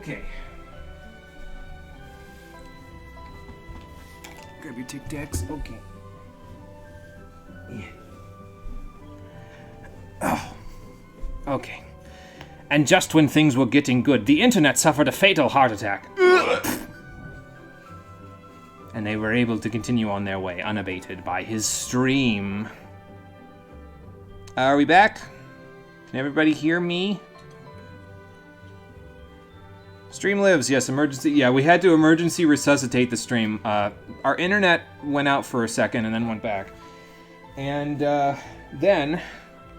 Okay. Grab your Tic Tacs. Okay. Yeah. Oh. Okay. And just when things were getting good, the internet suffered a fatal heart attack. And they were able to continue on their way, unabated by his stream. Are we back? Can everybody hear me? Stream lives, yes, emergency. Yeah, we had to emergency resuscitate the stream. Our internet went out for a second and then went back. And then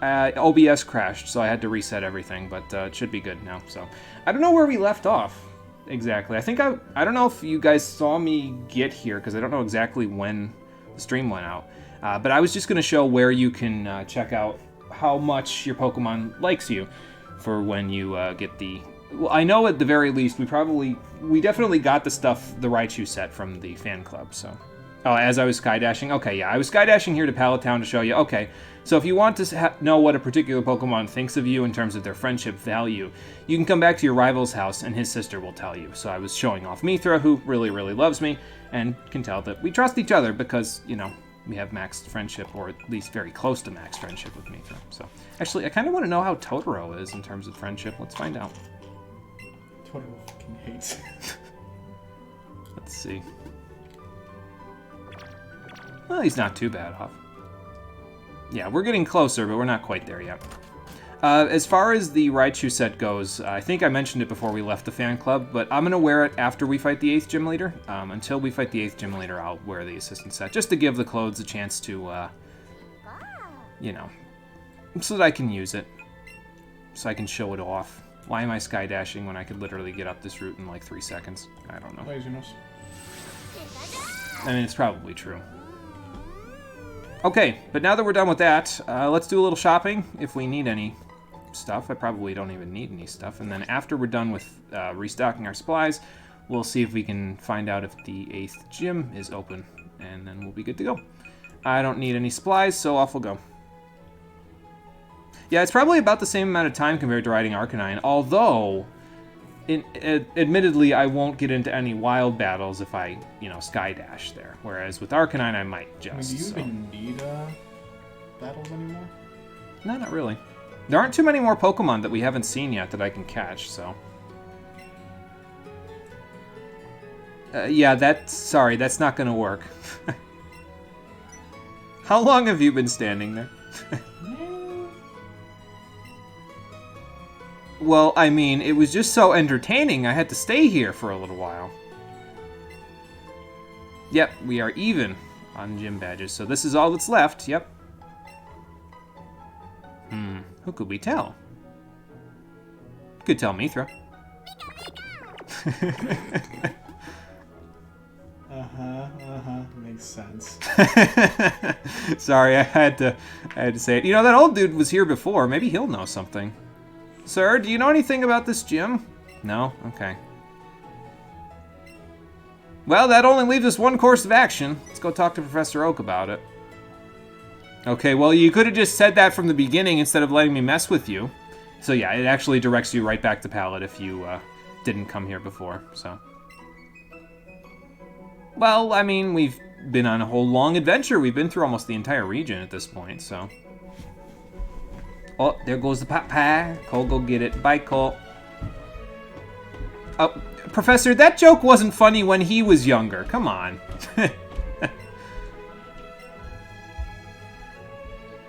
OBS crashed, so I had to reset everything, but it should be good now. So I don't know where we left off exactly. I think I don't know if you guys saw me get here, because I don't know exactly when the stream went out. But I was just going to show where you can check out how much your Pokemon likes you for when you get the... Well, I know at the very least we definitely got the Raichu set from the fan club, so... Oh, as I was skydashing? Okay, yeah, I was skydashing here to Pallet Town to show you. Okay, so if you want to know what a particular Pokemon thinks of you in terms of their friendship value, you can come back to your rival's house and his sister will tell you. So I was showing off Mithra, who really, really loves me, and can tell that we trust each other because, you know, we have maxed friendship, or at least very close to maxed friendship with Mithra. So, actually, I kind of want to know how Totoro is in terms of friendship. Let's find out. Totoro fucking hates. Let's see. Well, he's not too bad off. Yeah, we're getting closer, but we're not quite there yet. As far as the Raichu set goes, I think I mentioned it before we left the fan club, but I'm going to wear it after we fight the 8th gym leader. Until we fight the 8th gym leader, I'll wear the assistant set, just to give the clothes a chance to, you know, so that I can use it, so I can show it off. Why am I skydashing when I could literally get up this route in like 3 seconds? I don't know. Laziness. I mean, it's probably true. Okay, but now that we're done with that, let's do a little shopping if we need any stuff. I probably don't even need any stuff. And then after we're done with restocking our supplies, we'll see if we can find out if the 8th gym is open, and then we'll be good to go. I don't need any supplies, so off we'll go. Yeah, it's probably about the same amount of time compared to riding Arcanine, although, admittedly, I won't get into any wild battles if I, you know, skydash there. Whereas with Arcanine, I might just. I mean, do you even need battles anymore? No, not really. There aren't too many more Pokemon that we haven't seen yet that I can catch, so. Yeah, sorry, that's not gonna work. How long have you been standing there? Well, I mean, it was just so entertaining, I had to stay here for a little while. Yep, we are even on gym badges, so this is all that's left, yep. Who could we tell? Could tell Mithra. Makes sense. Sorry, I had to say it. You know, that old dude was here before, maybe he'll know something. Sir, do you know anything about this gym? No? Okay. Well, that only leaves us one course of action. Let's go talk to Professor Oak about it. Okay, well, you could have just said that from the beginning instead of letting me mess with you. So yeah, it actually directs you right back to Pallet if you didn't come here before, so. Well, I mean, we've been on a whole long adventure. We've been through almost the entire region at this point, so. Oh, there goes the pie. Cole, go get it. Bye, Cole. Oh, Professor, that joke wasn't funny when he was younger. Come on.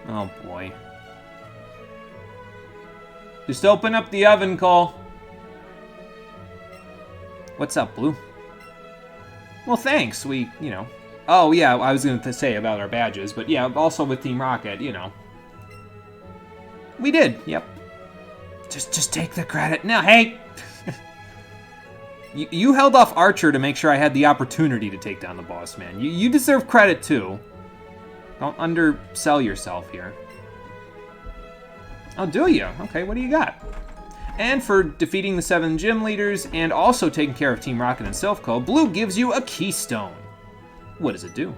Oh, boy. Just open up the oven, Cole. What's up, Blue? Well, thanks. We, you know. Oh, yeah, I was going to say about our badges, but yeah, also with Team Rocket, you know. We did, yep. Just take the credit. No, hey! you held off Archer to make sure I had the opportunity to take down the boss, man. You deserve credit, too. Don't undersell yourself here. Oh, do you? Okay, what do you got? And for defeating the 7 gym leaders and also taking care of Team Rocket and Silph, Blue gives you a Keystone. What does it do?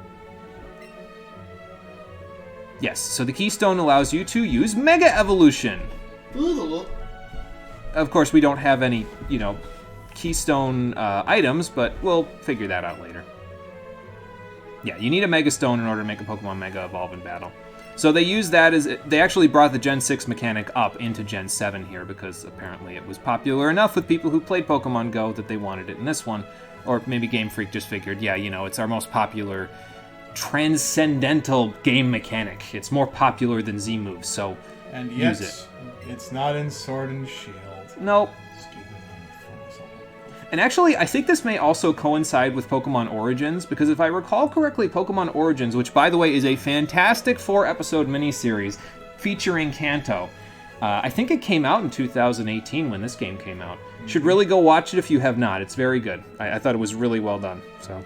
Yes, so the Keystone allows you to use Mega Evolution. Of course, we don't have any, you know, keystone items, but we'll figure that out later. Yeah, you need a Mega Stone in order to make a Pokemon Mega Evolve in battle. So they use that as... They actually brought the Gen 6 mechanic up into Gen 7 here because apparently it was popular enough with people who played Pokemon Go that they wanted it in this one. Or maybe Game Freak just figured, yeah, you know, it's our most popular transcendental game mechanic. It's more popular than Z-moves, so And yet, use it. it's not in Sword and Shield. Nope. Excuse me, I'm gonna throw this And actually, I think this may also coincide with Pokemon Origins, because if I recall correctly, Pokemon Origins, which by the way is a fantastic 4-episode miniseries featuring Kanto, I think it came out in 2018 when this game came out. Should really go watch it if you have not. It's very good. I thought it was really well done. So,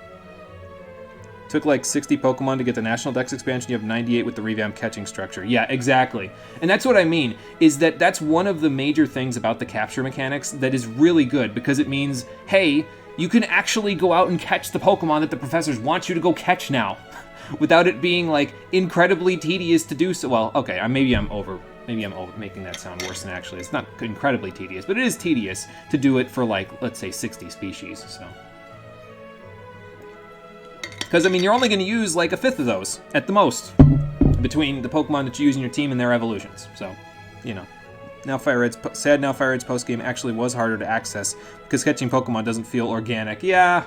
took like 60 Pokemon to get the National Dex expansion. You have 98 with the revamped catching structure. Yeah, exactly. And that's what I mean, is that that's one of the major things about the capture mechanics that is really good, because it means, hey, you can actually go out and catch the Pokemon that the professors want you to go catch now, without it being like incredibly tedious to do so. Well, okay, maybe I'm over making that sound worse than actually. It's not incredibly tedious, but it is tedious to do it for like, let's say 60 species, so. Because, I mean, you're only going to use like a fifth of those, at the most, between the Pokemon that you use in your team and their evolutions. So, you know. Sad Now Fire Red's postgame actually was harder to access, because catching Pokemon doesn't feel organic. Yeah,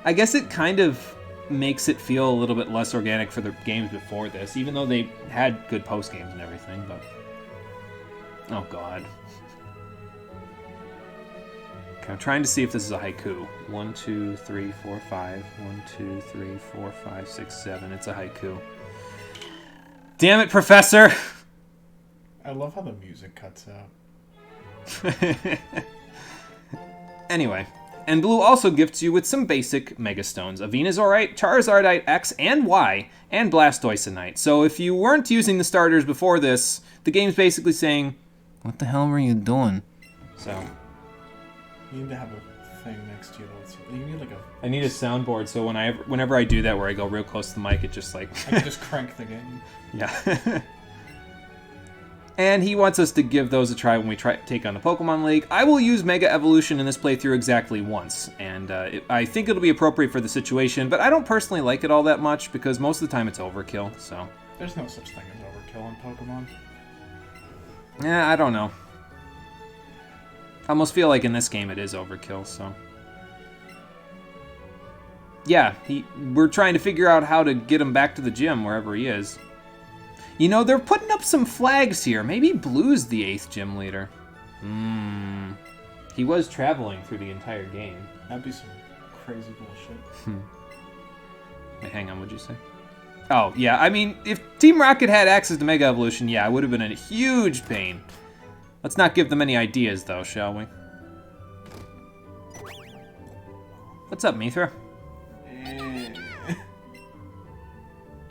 I guess it kind of makes it feel a little bit less organic for the games before this, even though they had good postgames and everything, but... Oh, God. Okay, I'm trying to see if this is a haiku. 1, 2, 3, 4, 5. 1, 2, 3, 4, 5, 6, 7. It's a haiku. Damn it, Professor! I love how the music cuts out. Anyway, and Blue also gifts you with some basic Mega Stones. A Venusaurite, Charizardite X and Y, and Blastoisinite. So if you weren't using the starters before this, the game's basically saying, what the hell were you doing? So... You need to have a thing next to you. You need like a... I need a soundboard, so whenever I do that where I go real close to the mic, it just like... I can just crank the game. Yeah. And he wants us to give those a try when we take on the Pokemon League. I will use Mega Evolution in this playthrough exactly once, and I think it'll be appropriate for the situation, but I don't personally like it all that much, because most of the time it's overkill, so... There's no such thing as overkill in Pokemon. Yeah, I don't know. I almost feel like in this game it is overkill, so... Yeah, we're trying to figure out how to get him back to the gym, wherever he is. You know, they're putting up some flags here. Maybe Blue's the 8th gym leader. He was traveling through the entire game. That'd be some crazy bullshit. Wait, hang on, what'd you say? Oh, yeah, I mean, if Team Rocket had access to Mega Evolution, yeah, it would have been a huge pain. Let's not give them any ideas, though, shall we? What's up, Mithra?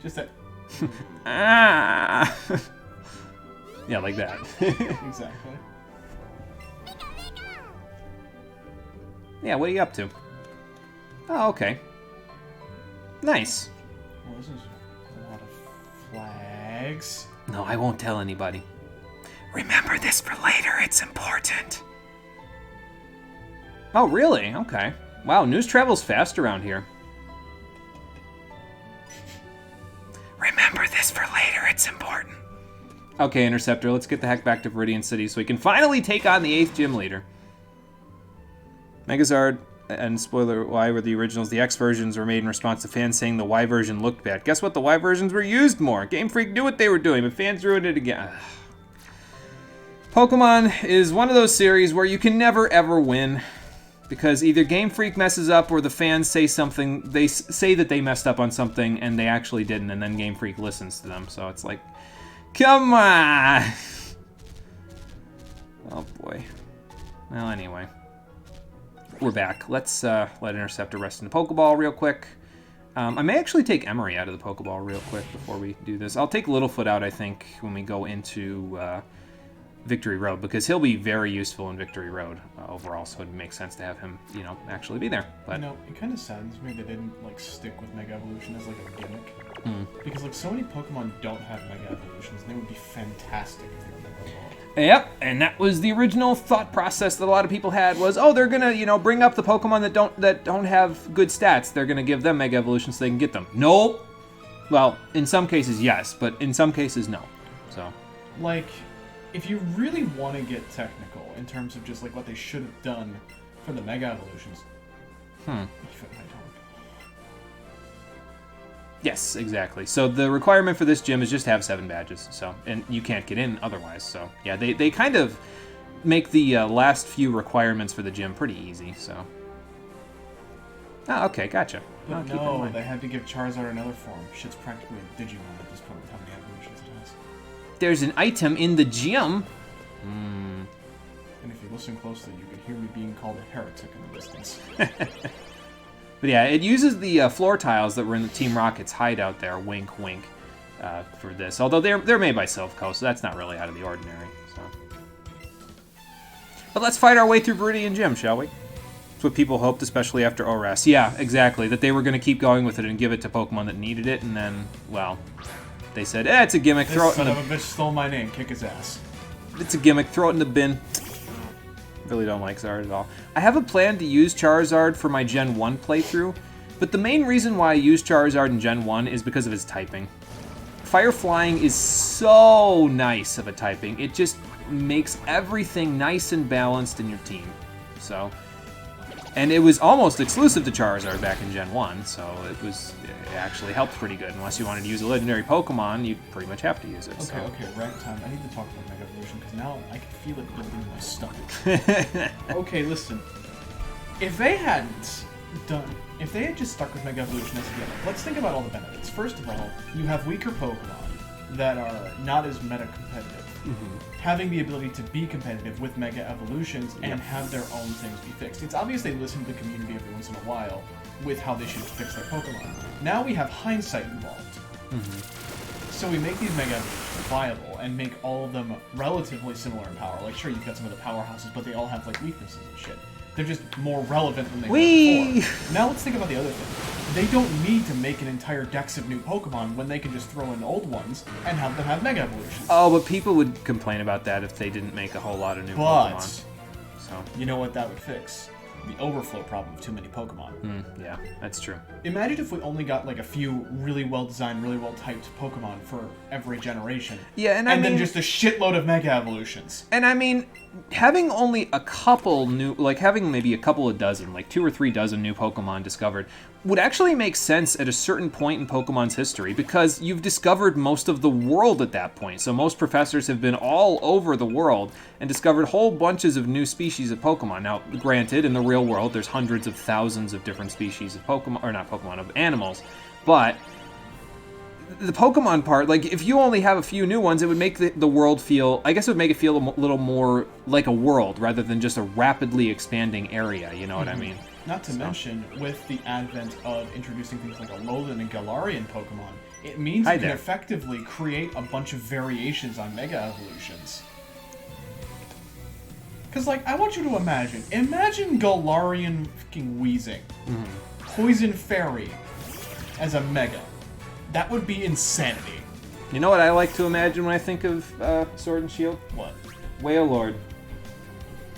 Just that... Ah! Yeah, like that. Exactly. Yeah, what are you up to? Oh, okay. Nice. Well, this is a lot of flags. No, I won't tell anybody. Remember this for later, it's important. Oh, really? Okay. Wow, news travels fast around here. Remember this for later, it's important. Okay, Interceptor, let's get the heck back to Viridian City so we can finally take on the 8th gym leader. Megazard and spoiler Y were the originals. The X versions were made in response to fans saying the Y version looked bad. Guess what? The Y versions were used more. Game Freak knew what they were doing, but fans ruined it again. Pokemon is one of those series where you can never ever win, because either Game Freak messes up or the fans say something, they say that they messed up on something and they actually didn't, and then Game Freak listens to them. So it's like, come on! Oh boy. Well, anyway. We're back. Let's let Interceptor rest in the Pokeball real quick. I may actually take Emery out of the Pokeball real quick before we do this. I'll take Littlefoot out, I think, when we go into Victory Road, because he'll be very useful in Victory Road overall, so it makes sense to have him, you know, actually be there. But you know, it kind of saddens me they didn't like stick with Mega Evolution as like a gimmick, because like so many Pokemon don't have Mega Evolutions, and they would be fantastic if they were Mega Evolved. Yep, and that was the original thought process that a lot of people had was, oh, they're gonna, bring up the Pokemon that don't have good stats. They're gonna give them Mega Evolutions so they can get them. Nope. Well, in some cases, yes, but in some cases, no. So, like, if you really want to get technical in terms of just like what they should have done for the Mega Evolutions. Yes, exactly. So the requirement for this gym is just have 7 badges. So, and you can't get in otherwise. So, yeah, they kind of make the last few requirements for the gym pretty easy. So, oh, okay, gotcha. But I'll keep that in no, mind. they had to give Charizard another form. Shit's practically a Digimon at this point with how many evolutions it has. There's an item in the gym. And if you listen closely, you can hear me being called a heretic in the distance. But yeah, it uses the floor tiles that were in the Team Rocket's hideout there, wink, wink, for this. Although they're made by Silphco, so that's not really out of the ordinary. So, but let's fight our way through Viridian Gym, shall we? That's what people hoped, especially after ORAS. Yeah, exactly, that they were going to keep going with it and give it to Pokemon that needed it, and then, well, they said, it's a gimmick, throw it in This son the... of a bitch stole my name, kick his ass. It's a gimmick, throw it in the bin. Really don't like Zard at all. I have a plan to use Charizard for my Gen 1 playthrough, but the main reason why I use Charizard in Gen 1 is because of his typing. Fire Flying is so nice of a typing. It just makes everything nice and balanced in your team. So, and it was almost exclusive to Charizard back in Gen 1, so it actually helped pretty good. Unless you wanted to use a legendary Pokemon, you'd pretty much have to use it. Okay, rant time. I need to talk about Mega Evolution because now I can feel it building in my stomach. Okay, listen. If they had just stuck with Mega Evolution as a gimmick, let's think about all the benefits. First of all, you have weaker Pokemon that are not as meta competitive. Having the ability to be competitive with Mega Evolutions and have their own things be fixed. It's obvious they listen to the community every once in a while with how they should fix their Pokemon. Now we have hindsight involved. So we make these Mega Evolutions viable and make all of them relatively similar in power. Like, sure, you've got some of the powerhouses, but they all have, like, weaknesses and shit. They're just more relevant than they were before. Now let's think about the other thing. They don't need to make an entire dex of new Pokemon when they can just throw in old ones and have them have Mega Evolutions. Oh, but people would complain about that if they didn't make a whole lot of new Pokemon. So, you know what that would fix? The overflow problem of too many Pokemon. yeah, that's true. Imagine if we only got like a few really well-designed, really well-typed Pokemon for every generation. Yeah, and then just a shitload of Mega Evolutions. And I mean, having only a couple new, like having maybe a couple of dozen, like 2 or 3 dozen new Pokemon discovered, would actually make sense at a certain point in Pokemon's history because you've discovered most of the world at that point. So most professors have been all over the world and discovered whole bunches of new species of Pokemon. Now, granted, in the real world, there's hundreds of thousands of different species of Pokemon, or not Pokemon, of animals, but the Pokemon part, like, if you only have a few new ones, it would make the world feel, I guess it would make it feel a little more like a world rather than just a rapidly expanding area, you know what I mean? Not to mention, with the advent of introducing things like Alolan and Galarian Pokemon, it means you can effectively create a bunch of variations on Mega Evolutions. Because, like, I want you to imagine Galarian fucking Weezing, Poison Fairy as a Mega. That would be insanity. You know what I like to imagine when I think of Sword and Shield? What? Wailord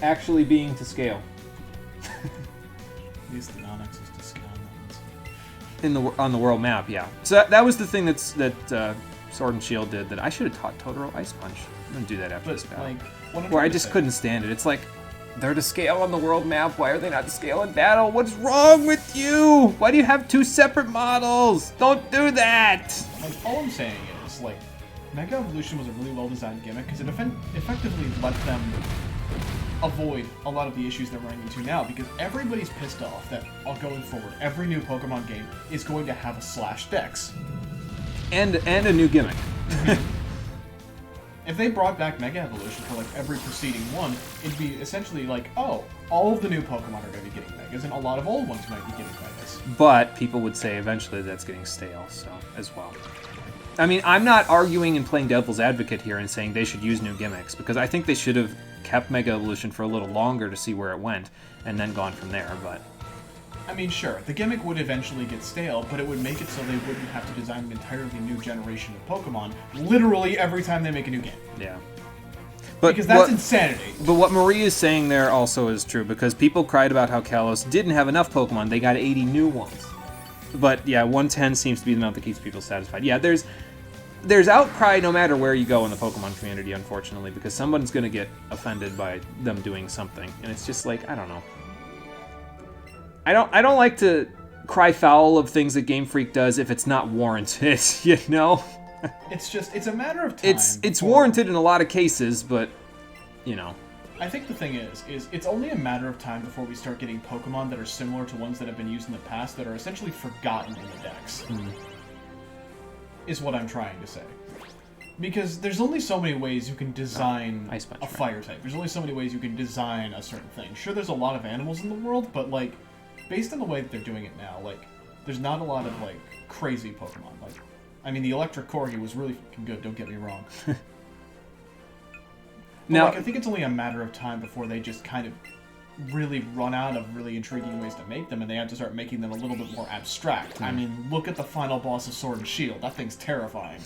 actually being to scale. At least the non-X is to scale on the world map, yeah. So that was the thing that Sword and Shield did that I should have taught Totoro Ice Punch. I'm gonna do that after this battle. Where I just couldn't stand it. It's like, they're to scale on the world map. Why are they not to scale in battle? What's wrong with you? Why do you have 2 separate models? Don't do that! Like, all I'm saying is, like, Mega Evolution was a really well-designed gimmick because it effectively let them avoid a lot of the issues they're running into now because everybody's pissed off that going forward, every new Pokemon game is going to have a slash dex. And a new gimmick. If they brought back Mega Evolution for like every preceding one, it'd be essentially like, oh, all of the new Pokemon are going to be getting Megas, and a lot of old ones might be getting Megas. But people would say eventually that's getting stale, so as well. I mean, I'm not arguing and playing devil's advocate here and saying they should use new gimmicks, because I think they should have kept Mega Evolution for a little longer to see where it went, and then gone from there, but... I mean, sure, the gimmick would eventually get stale, but it would make it so they wouldn't have to design an entirely new generation of Pokemon literally every time they make a new game. Yeah. because that's insanity. But what Marie is saying there also is true, because people cried about how Kalos didn't have enough Pokemon. They got 80 new ones. But yeah, 110 seems to be the amount that keeps people satisfied. Yeah, there's outcry no matter where you go in the Pokemon community, unfortunately, because someone's going to get offended by them doing something. And it's just like, I don't know. I don't like to cry foul of things that Game Freak does if it's not warranted, you know? It's a matter of time. It's warranted in a lot of cases, but, you know. I think the thing is it's only a matter of time before we start getting Pokemon that are similar to ones that have been used in the past that are essentially forgotten in the decks. Is what I'm trying to say. Because there's only so many ways you can design a fire type. There's only so many ways you can design a certain thing. Sure, there's a lot of animals in the world, but, like, based on the way that they're doing it now, like, there's not a lot of, like, crazy Pokemon. Like, I mean, the Electric Corgi was really fucking good, don't get me wrong. Now, like, I think it's only a matter of time before they just kind of really run out of really intriguing ways to make them, and they have to start making them a little bit more abstract. I mean, look at the final boss of Sword and Shield. That thing's terrifying.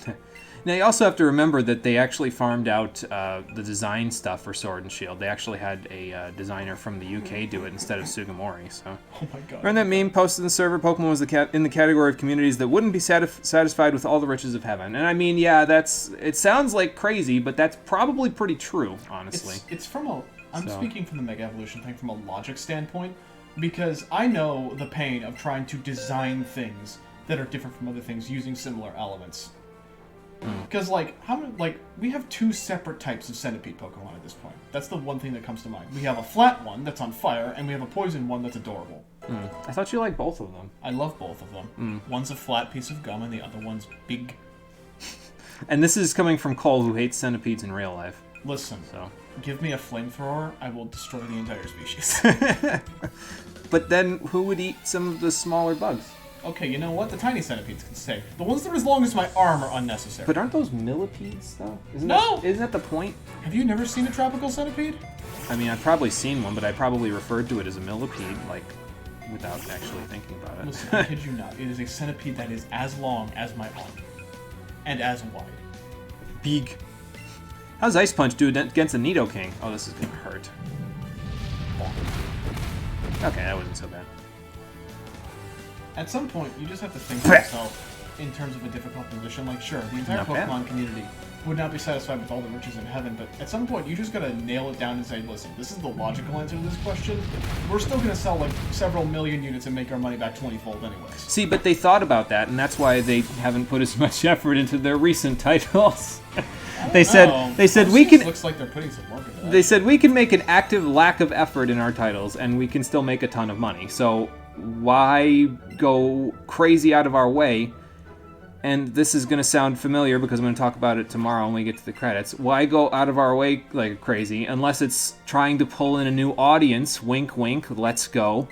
Now, you also have to remember that they actually farmed out the design stuff for Sword and Shield. They actually had a designer from the UK do it instead of Sugimori, so... Oh my god. Remember that meme posted in the server? Pokemon was in the category of communities that wouldn't be satisfied with all the riches of heaven. And I mean, yeah, it sounds like crazy, but that's probably pretty true, honestly. It's from a... I'm speaking from the Mega Evolution thing from a logic standpoint, because I know the pain of trying to design things that are different from other things using similar elements. Because, like, we have two separate types of centipede Pokemon at this point. That's the one thing that comes to mind. We have a flat one that's on fire, and we have a poison one that's adorable. I thought you liked both of them. I love both of them. One's a flat piece of gum, and the other one's big. And this is coming from Cole, who hates centipedes in real life. Listen, give me a flamethrower, I will destroy the entire species. But then, who would eat some of the smaller bugs? Okay, you know what? The tiny centipedes can stay. The ones that are as long as my arm are unnecessary. But aren't those millipedes, though? Isn't that the point? Have you never seen a tropical centipede? I mean, I've probably seen one, but I probably referred to it as a millipede, like, without actually thinking about it. Listen, I kid you not. It is a centipede that is as long as my arm. And as wide. Big. How's Ice Punch do against the Nidoking? Oh, this is gonna hurt. Okay, that wasn't so bad. At some point, you just have to think to yourself in terms of a difficult position. Like, sure, the entire Pokemon community would not be satisfied with all the riches in heaven, but at some point, you just gotta nail it down and say, listen, this is the logical answer to this question. We're still gonna sell, like, several million units and make our money back 20-fold anyways. See, but they thought about that, and that's why they haven't put as much effort into their recent titles. They said we can. Looks like they're putting some work into that. They said we can make an active lack of effort in our titles, and we can still make a ton of money. So why go crazy out of our way? And this is going to sound familiar because I'm going to talk about it tomorrow when we get to the credits. Why go out of our way like crazy unless it's trying to pull in a new audience? Wink, wink. Let's go.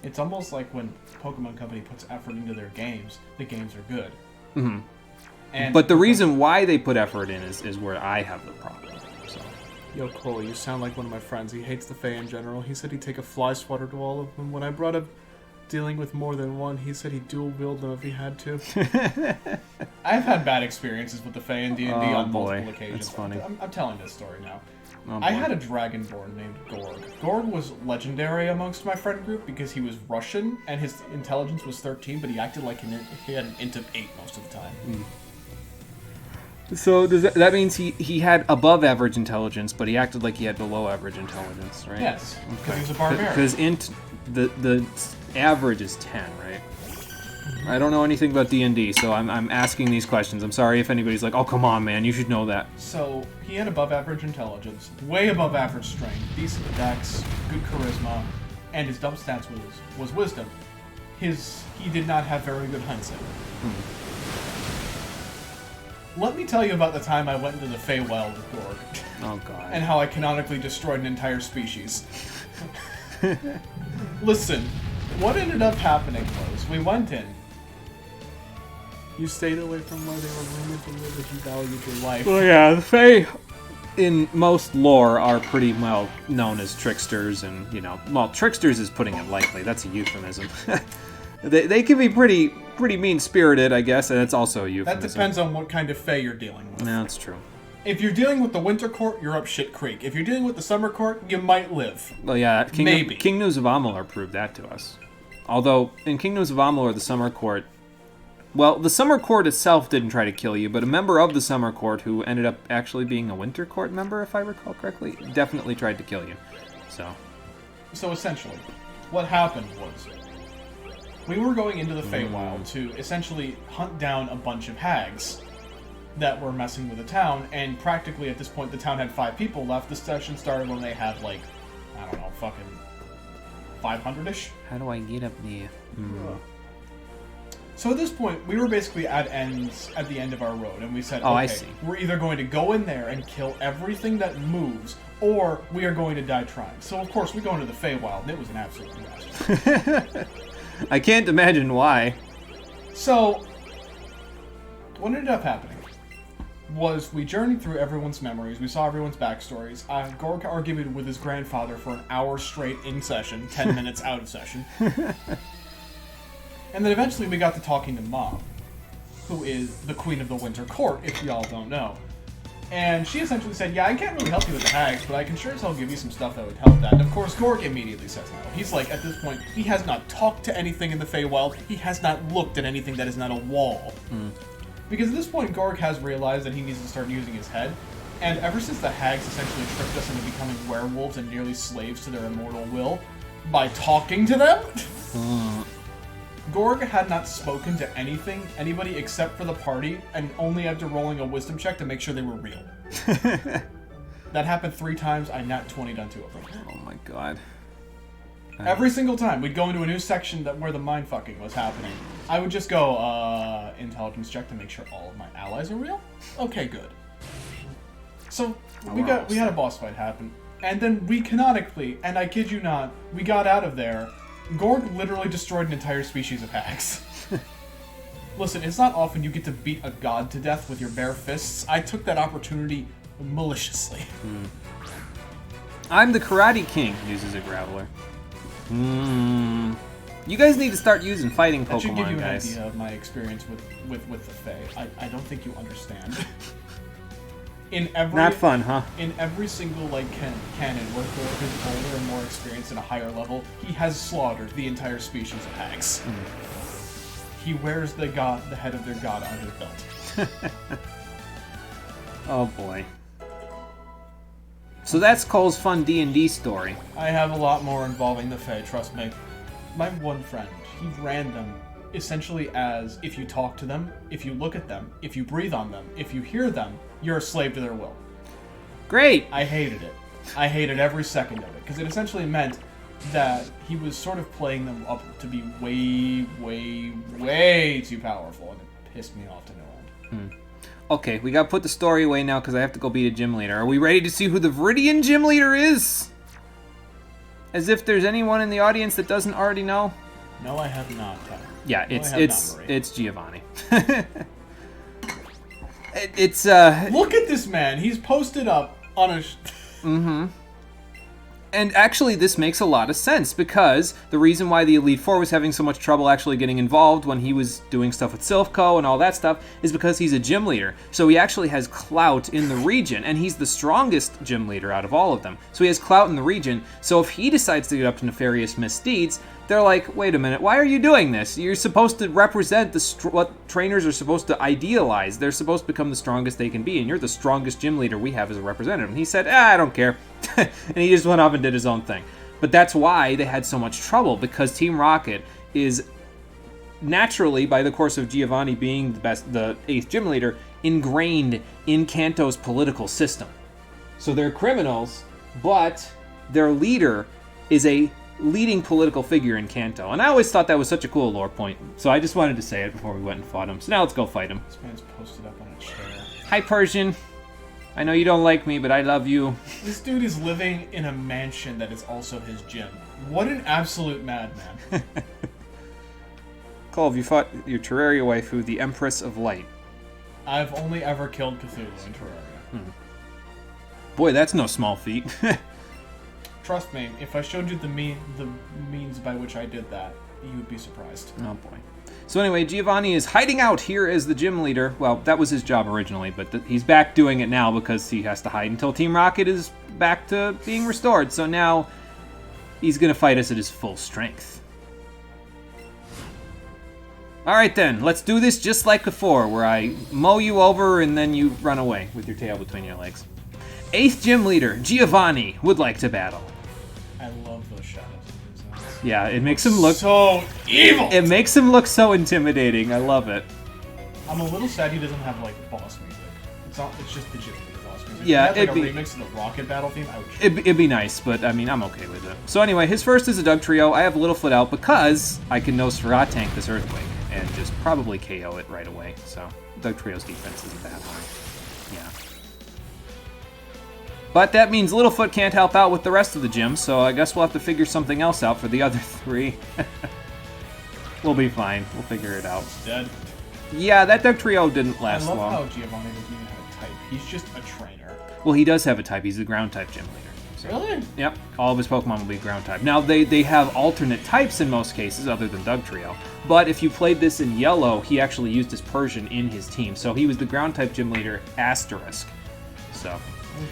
It's almost like when Pokemon Company puts effort into their games, the games are good. But the reason why they put effort in is where I have the problem. So. Yo, Cole, you sound like one of my friends. He hates the Fae in general. He said he'd take a fly swatter to all of them. When I brought up dealing with more than one, he said he'd dual wield them if he had to. I've had bad experiences with the Fae in D&D on multiple occasions. That's funny. I'm telling this story now. Oh, I had a Dragonborn named Gorg. Gorg was legendary amongst my friend group because he was Russian and his intelligence was 13, but he acted like he had an int of 8 most of the time. So that means he had above average intelligence, but he acted like he had below average intelligence, right? Yes, because he was a barbarian. Because the average is 10, right? I don't know anything about D&D, so I'm asking these questions. I'm sorry if anybody's like, oh, come on, man, you should know that. So, he had above average intelligence, way above average strength, decent dex, good charisma, and his dump stats was wisdom. He did not have very good hindsight. Let me tell you about the time I went into the Feywild with Gorg. Oh, God. And how I canonically destroyed an entire species. Listen, what ended up happening was, we went in. You stayed away from where they were rumored to live if you valued your life. Well, yeah, the Fae, in most lore, are pretty well known as tricksters, and, you know, well, tricksters is putting it lightly. That's a euphemism. They can be pretty mean-spirited, I guess, and it's also a euphemism. That depends on what kind of Fae you're dealing with. No, that's true. If you're dealing with the Winter Court, you're up shit creek. If you're dealing with the Summer Court, you might live. Well, yeah, Maybe. Kingdoms of Amalur proved that to us. Although, in Kingdoms of Amalur, the Summer Court... Well, the Summer Court itself didn't try to kill you, but a member of the Summer Court, who ended up actually being a Winter Court member, if I recall correctly, definitely tried to kill you. So essentially, what happened was... we were going into the Feywild to essentially hunt down a bunch of hags that were messing with the town, and practically at this point the town had 5 people left. The session started when they had, like, I don't know, fucking 500-ish? How do I get up there? So at this point, we were basically at the end of our road, and we said, I okay, see. we're either going to go in there and kill everything that moves, or we are going to die trying. So of course, we go into the Feywild, and it was an absolute disaster. I can't imagine why. So, what ended up happening was we journeyed through everyone's memories, we saw everyone's backstories. Gorg argued with his grandfather for an hour straight in session, 10 minutes out of session. And then eventually we got to talking to Mom, who is the Queen of the Winter Court, if y'all don't know. And she essentially said, yeah, I can't really help you with the hags, but I can sure as hell give you some stuff that would help that. And of course, Gorg immediately says no. He's like, at this point, he has not talked to anything in the Feywild, he has not looked at anything that is not a wall. Because at this point, Gorg has realized that he needs to start using his head. And ever since the hags essentially tricked us into becoming werewolves and nearly slaves to their immortal will, by talking to them, Gorg had not spoken to anybody except for the party, and only after rolling a wisdom check to make sure they were real. That happened 3 times, I nat 20'd on 2 of them. Oh my god. Every single time we'd go into a new section where the mindfucking was happening, I would just go, intelligence check to make sure all of my allies are real? Okay, good. So, we had a boss fight happen, and then we canonically, and I kid you not, we got out of there. Gorg literally destroyed an entire species of hags. Listen, it's not often you get to beat a god to death with your bare fists. I took that opportunity maliciously. I'm the Karate King, uses a Graveler. You guys need to start using fighting Pokemon, That should give you guys. an idea of my experience with the Fae. I don't think you understand. Not fun, huh? In every single, like, canon where Gorg is older and more experienced at a higher level, he has slaughtered the entire species of hags. He wears the head of their god on his belt. Oh boy. So that's Cole's fun D&D story. I have a lot more involving the Fae, trust me. My one friend, he ran them essentially as, if you talk to them, if you look at them, if you breathe on them, if you hear them, you're a slave to their will. Great! I hated it. I hated every second of it, because it essentially meant that he was sort of playing them up to be way, way, way too powerful, and it pissed me off to no end. Okay, we gotta put the story away now because I have to go beat a gym leader. Are we ready to see who the Viridian gym leader is? As if there's anyone in the audience that doesn't already know. No, I have not. Yeah, No, I have not, Marie. it's Giovanni. Look at this man. He's posted up on a... And actually, this makes a lot of sense, because the reason why the Elite Four was having so much trouble actually getting involved when he was doing stuff with Silphco and all that stuff is because he's a gym leader. So he actually has clout in the region, and he's the strongest gym leader out of all of them. So he has clout in the region, so if he decides to get up to nefarious misdeeds, they're like, wait a minute, why are you doing this? You're supposed to represent what trainers are supposed to idealize. They're supposed to become the strongest they can be, and you're the strongest gym leader we have as a representative. And he said, I don't care. And he just went off and did his own thing. But that's why they had so much trouble, because Team Rocket is naturally, by the course of Giovanni being the 8th gym leader, ingrained in Kanto's political system. So they're criminals, but their leader is a leading political figure in Kanto. And I always thought that was such a cool lore point, so I just wanted to say it before we went and fought him. So now let's go fight him. This man's posted up on a chair. Hi, Persian. I know you don't like me, but I love you. This dude is living in a mansion that is also his gym. What an absolute madman. Cole, have you fought your Terraria waifu, the Empress of Light? I've only ever killed Cthulhu in Terraria. Boy, that's no small feat. Trust me, if I showed you the means by which I did that, you would be surprised. Oh boy. So anyway, Giovanni is hiding out here as the gym leader. Well, that was his job originally, but he's back doing it now because he has to hide until Team Rocket is back to being restored. So now he's going to fight us at his full strength. Alright then, let's do this just like before, where I mow you over and then you run away with your tail between your legs. 8th gym leader, Giovanni, would like to battle. I love those shadows. Yeah, it makes him look so evil. It makes him look so intimidating. I love it. I'm a little sad he doesn't have like boss music. It's just the gym leader boss music. Yeah, if he had, like, a remix of the Rocket battle theme, I would. It'd be nice, but I mean, I'm okay with it. So anyway, his first is a Dugtrio. I have Littlefoot out because I can Nosferatu tank this Earthquake and just probably KO it right away. So Dugtrio's defense isn't that high. Yeah. But that means Littlefoot can't help out with the rest of the gym, so I guess we'll have to figure something else out for the other 3. We'll be fine. We'll figure it out. He's dead. Yeah, that Dugtrio didn't last long. I love how Giovanni doesn't even have a type. He's just a trainer. Well, he does have a type. He's a ground type gym leader. So, really? Yep. All of his Pokemon will be ground type. Now, they have alternate types in most cases other than Dugtrio. But if you played this in yellow, he actually used his Persian in his team. So he was the ground type gym leader asterisk. So...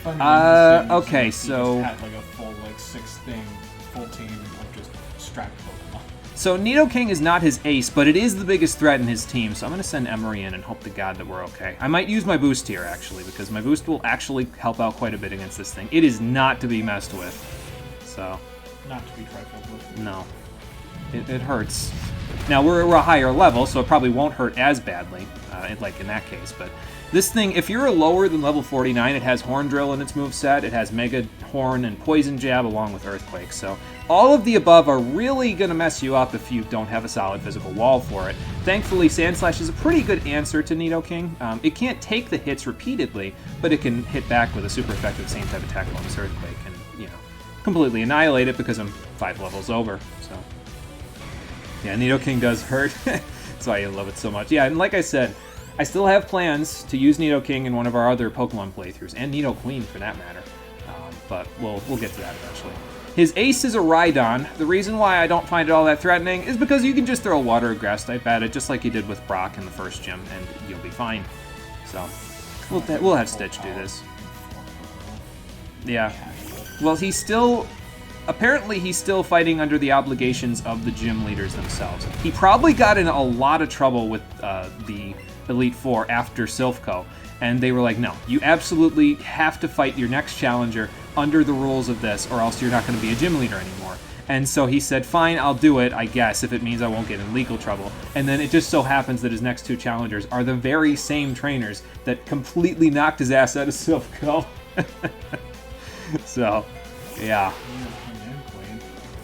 okay, so... He just had like a full, like, 6-thing, full team of just strapped Pokemon. So Nidoking is not his ace, but it is the biggest threat in his team, so I'm going to send Emery in and hope to God that we're okay. I might use my boost here, actually, because my boost will actually help out quite a bit against this thing. It is not to be messed with, so... Not to be trifled with. No. It hurts. Now, we're a higher level, so it probably won't hurt as badly, like in that case, but... This thing, if you're lower than level 49, it has Horn Drill in its moveset, it has Mega Horn and Poison Jab along with Earthquake, so all of the above are really going to mess you up if you don't have a solid physical wall for it. Thankfully, Sandslash is a pretty good answer to Nidoking. It can't take the hits repeatedly, but it can hit back with a super effective same type attack bonus Earthquake and, you know, completely annihilate it because I'm 5 levels over, so... Yeah, Nidoking does hurt. That's why I love it so much. Yeah, and like I said, I still have plans to use Nidoking in one of our other Pokemon playthroughs, and Nidoqueen for that matter, but we'll get to that eventually. His ace is a Rhydon. The reason why I don't find it all that threatening is because you can just throw a Water or Grass type at it, just like you did with Brock in the first gym, and you'll be fine. So, we'll have Stitch do this. Yeah. Well, apparently he's still fighting under the obligations of the gym leaders themselves. He probably got in a lot of trouble with the Elite Four after Silphco, and they were like, no, you absolutely have to fight your next challenger under the rules of this, or else you're not going to be a gym leader anymore. And so he said, fine, I'll do it, I guess, if it means I won't get in legal trouble. And then it just so happens that his next 2 challengers are the very same trainers that completely knocked his ass out of Silphco. So, yeah.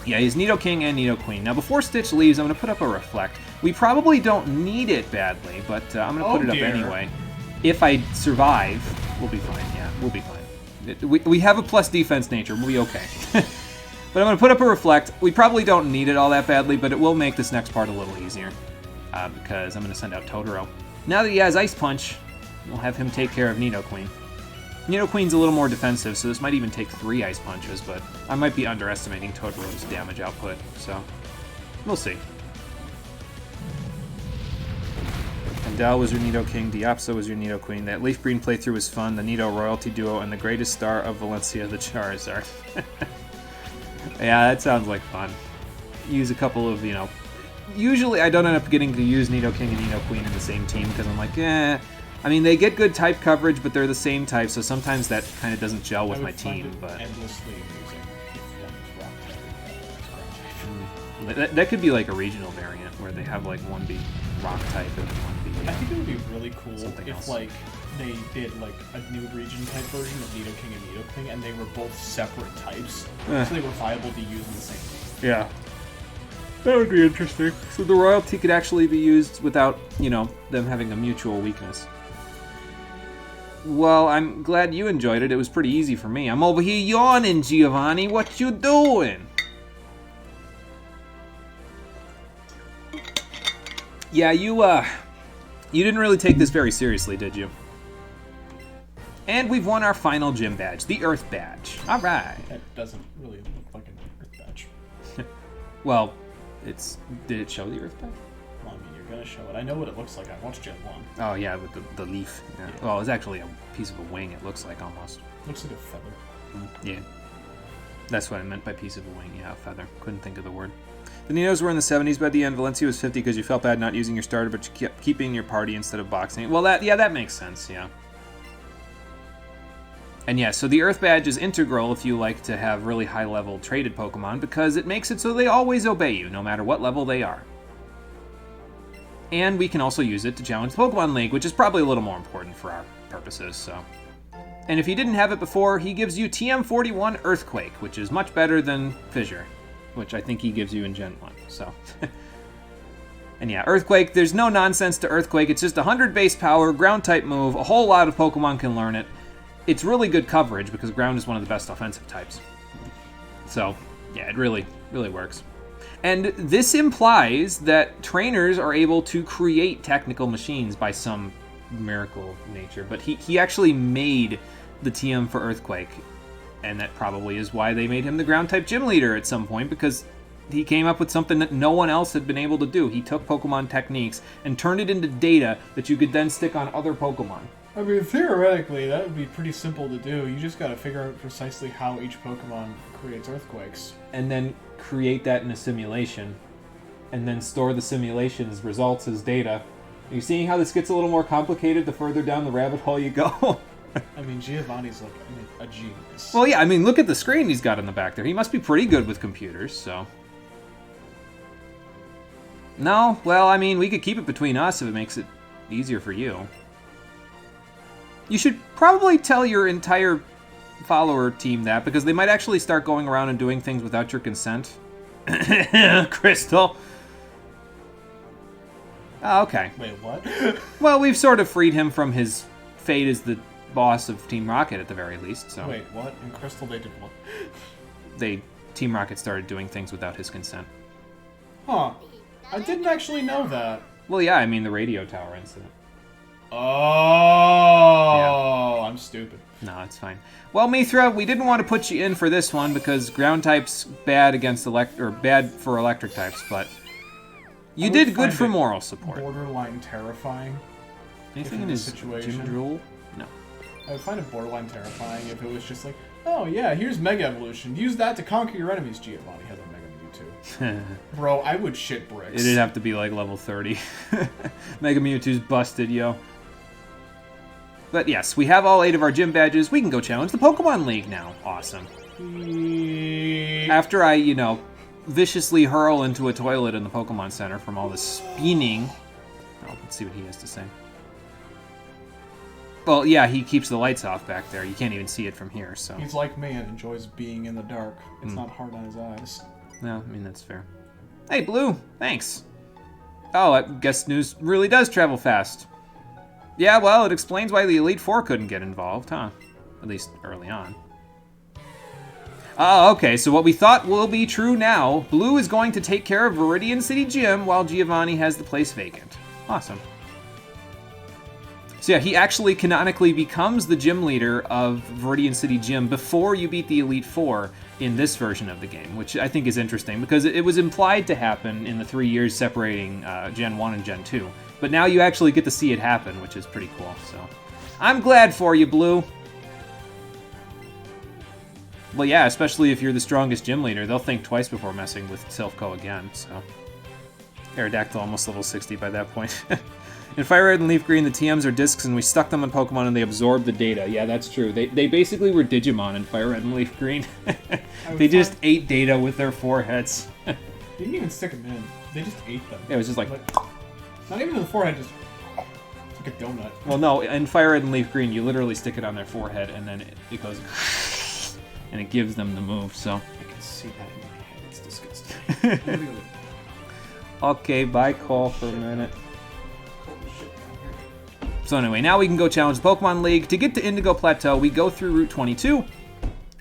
Yeah, he's Nidoking and Nidoqueen. Now, before Stitch leaves, I'm going to put up a Reflect. We probably don't need it badly, but I'm going to put it up anyway. If I survive, we'll be fine. Yeah, we'll be fine. We have a plus defense nature. We'll be okay. But I'm going to put up a Reflect. We probably don't need it all that badly, but it will make this next part a little easier. Because I'm going to send out Totoro. Now that he has Ice Punch, we'll have him take care of Nidoqueen. Nidoqueen's a little more defensive, so this might even take 3 Ice Punches, but I might be underestimating Totoro's damage output, so we'll see. Endel was your Nidoking, Diapso was your Nidoqueen. That Leaf Green playthrough was fun, the Nido Royalty Duo, and the greatest star of Valencia, the Charizard. Yeah, that sounds like fun. Use a couple of, you know... Usually I don't end up getting to use Nidoking and Nidoqueen in the same team, because I'm like, eh... I mean, they get good type coverage, but they're the same type, so sometimes that kind of doesn't gel with my team. But endlessly amusing if one is rock type. That could be like a regional variant where they have like one be rock type and then one be. I think it would be really cool if else. Like they did like a new region type version of Nidoking and Nidoqueen, and they were both separate types, so they were viable to use in the same team. Yeah. That would be interesting. So the royalty could actually be used without, you know, them having a mutual weakness. Well, I'm glad you enjoyed it. It was pretty easy for me. I'm over here yawning, Giovanni. What you doing? Yeah, you didn't really take this very seriously, did you? And we've won our final gym badge, the Earth Badge. All right. That doesn't really look like an Earth badge. Well, did it show the Earth badge? Well, I mean, you're gonna show it. I know what it looks like. I watched Gen 1. Oh, yeah, with the leaf. Yeah. Yeah. Well, it's actually a piece of a wing, it looks like, almost. Looks like a feather. Yeah. That's what I meant by piece of a wing. Yeah, a feather. Couldn't think of the word. The Ninos were in the 70s by the end. Valencia was 50 because you felt bad not using your starter, but you kept keeping your party instead of boxing. Well, that makes sense, yeah. And yeah, so the Earth Badge is integral if you like to have really high-level traded Pokemon, because it makes it so they always obey you, no matter what level they are. And we can also use it to challenge the Pokemon League, which is probably a little more important for our purposes, so... And if you didn't have it before, he gives you TM41 Earthquake, which is much better than Fissure, which I think he gives you in Gen 1, so... And yeah, Earthquake, there's no nonsense to Earthquake. It's just 100 base power, ground-type move. A whole lot of Pokemon can learn it. It's really good coverage, because ground is one of the best offensive types. So, yeah, it really, really works. And this implies that trainers are able to create technical machines by some miracle nature, but he actually made the TM for Earthquake, and that probably is why they made him the ground type gym leader at some point, because he came up with something that no one else had been able to do. He took Pokemon techniques and turned it into data that you could then stick on other Pokemon. I mean, theoretically, that would be pretty simple to do. You just gotta figure out precisely how each Pokemon creates earthquakes. And then create that in a simulation, and then store the simulation's results as data. Are you seeing how this gets a little more complicated the further down the rabbit hole you go? I mean, Giovanni's like a genius. Well, yeah, I mean, look at the screen he's got in the back there. He must be pretty good with computers, so... No? Well, I mean, we could keep it between us if it makes it easier for you. You should probably tell your entire follower team that, because they might actually start going around and doing things without your consent. Crystal. Oh, okay. Wait, what? Well, we've sort of freed him from his fate as the boss of Team Rocket at the very least, so... Wait, what? In Crystal they did what? Team Rocket started doing things without his consent. Huh. I didn't actually know that. Well, yeah, I mean the radio tower incident. Oh, yeah. I'm stupid. No, it's fine. Well, Mithra, we didn't want to put you in for this one because ground type's bad against bad for electric types, but you did good for moral support. Borderline terrifying. Anything in his situation? gym drool? No. I would find it borderline terrifying if it was just like, oh yeah, here's Mega Evolution. Use that to conquer your enemies. Giovanni has a Mega Mewtwo. Bro, I would shit bricks. It'd have to be like level 30. Mega Mewtwo's busted, yo. But yes, we have all 8 of our gym badges. We can go challenge the Pokemon League now. Awesome. After I, viciously hurl into a toilet in the Pokemon Center from all the spinning. Oh, let's see what he has to say. Well, yeah, he keeps the lights off back there. You can't even see it from here, so... He's like me and enjoys being in the dark. It's not hard on his eyes. No, I mean, that's fair. Hey, Blue, thanks. Oh, I guess news really does travel fast. Yeah, well, it explains why the Elite Four couldn't get involved, huh? At least early on. Oh, okay, so what we thought will be true now. Blue is going to take care of Viridian City Gym while Giovanni has the place vacant. Awesome. So yeah, he actually canonically becomes the gym leader of Viridian City Gym before you beat the Elite Four in this version of the game, which I think is interesting because it was implied to happen in the 3 years separating Gen 1 and Gen 2. But now you actually get to see it happen, which is pretty cool, so... I'm glad for you, Blue! Well, yeah, especially if you're the strongest gym leader, they'll think twice before messing with Silph again, so... Aerodactyl almost level 60 by that point. In Fire Red and Leaf Green, the TMs are discs, and we stuck them on Pokemon and they absorbed the data. Yeah, that's true. They basically were Digimon in Fire Red and Leaf Green. They just ate data with their foreheads. They didn't even stick them in. They just ate them. Yeah, it was just like... Not even in the forehead, just... It's like a donut. Well, no, in Fire Red and Leaf Green, you literally stick it on their forehead, and then it goes... and it gives them the move, so... I can see that in my head. It's disgusting. Okay, bye, Cole, for a minute. So anyway, now we can go challenge the Pokemon League. To get to Indigo Plateau, we go through Route 22,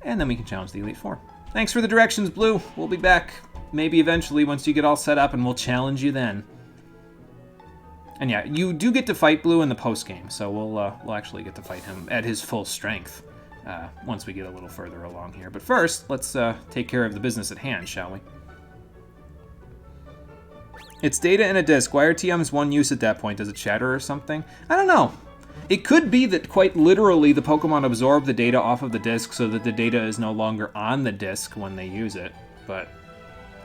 and then we can challenge the Elite Four. Thanks for the directions, Blue. We'll be back, maybe eventually, once you get all set up, and we'll challenge you then. And yeah, you do get to fight Blue in the post-game, so we'll actually get to fight him at his full strength once we get a little further along here. But first, let's take care of the business at hand, shall we? It's data in a disk. Why are TMs one use at that point? Does it shatter or something? I don't know. It could be that quite literally the Pokemon absorb the data off of the disk so that the data is no longer on the disk when they use it. But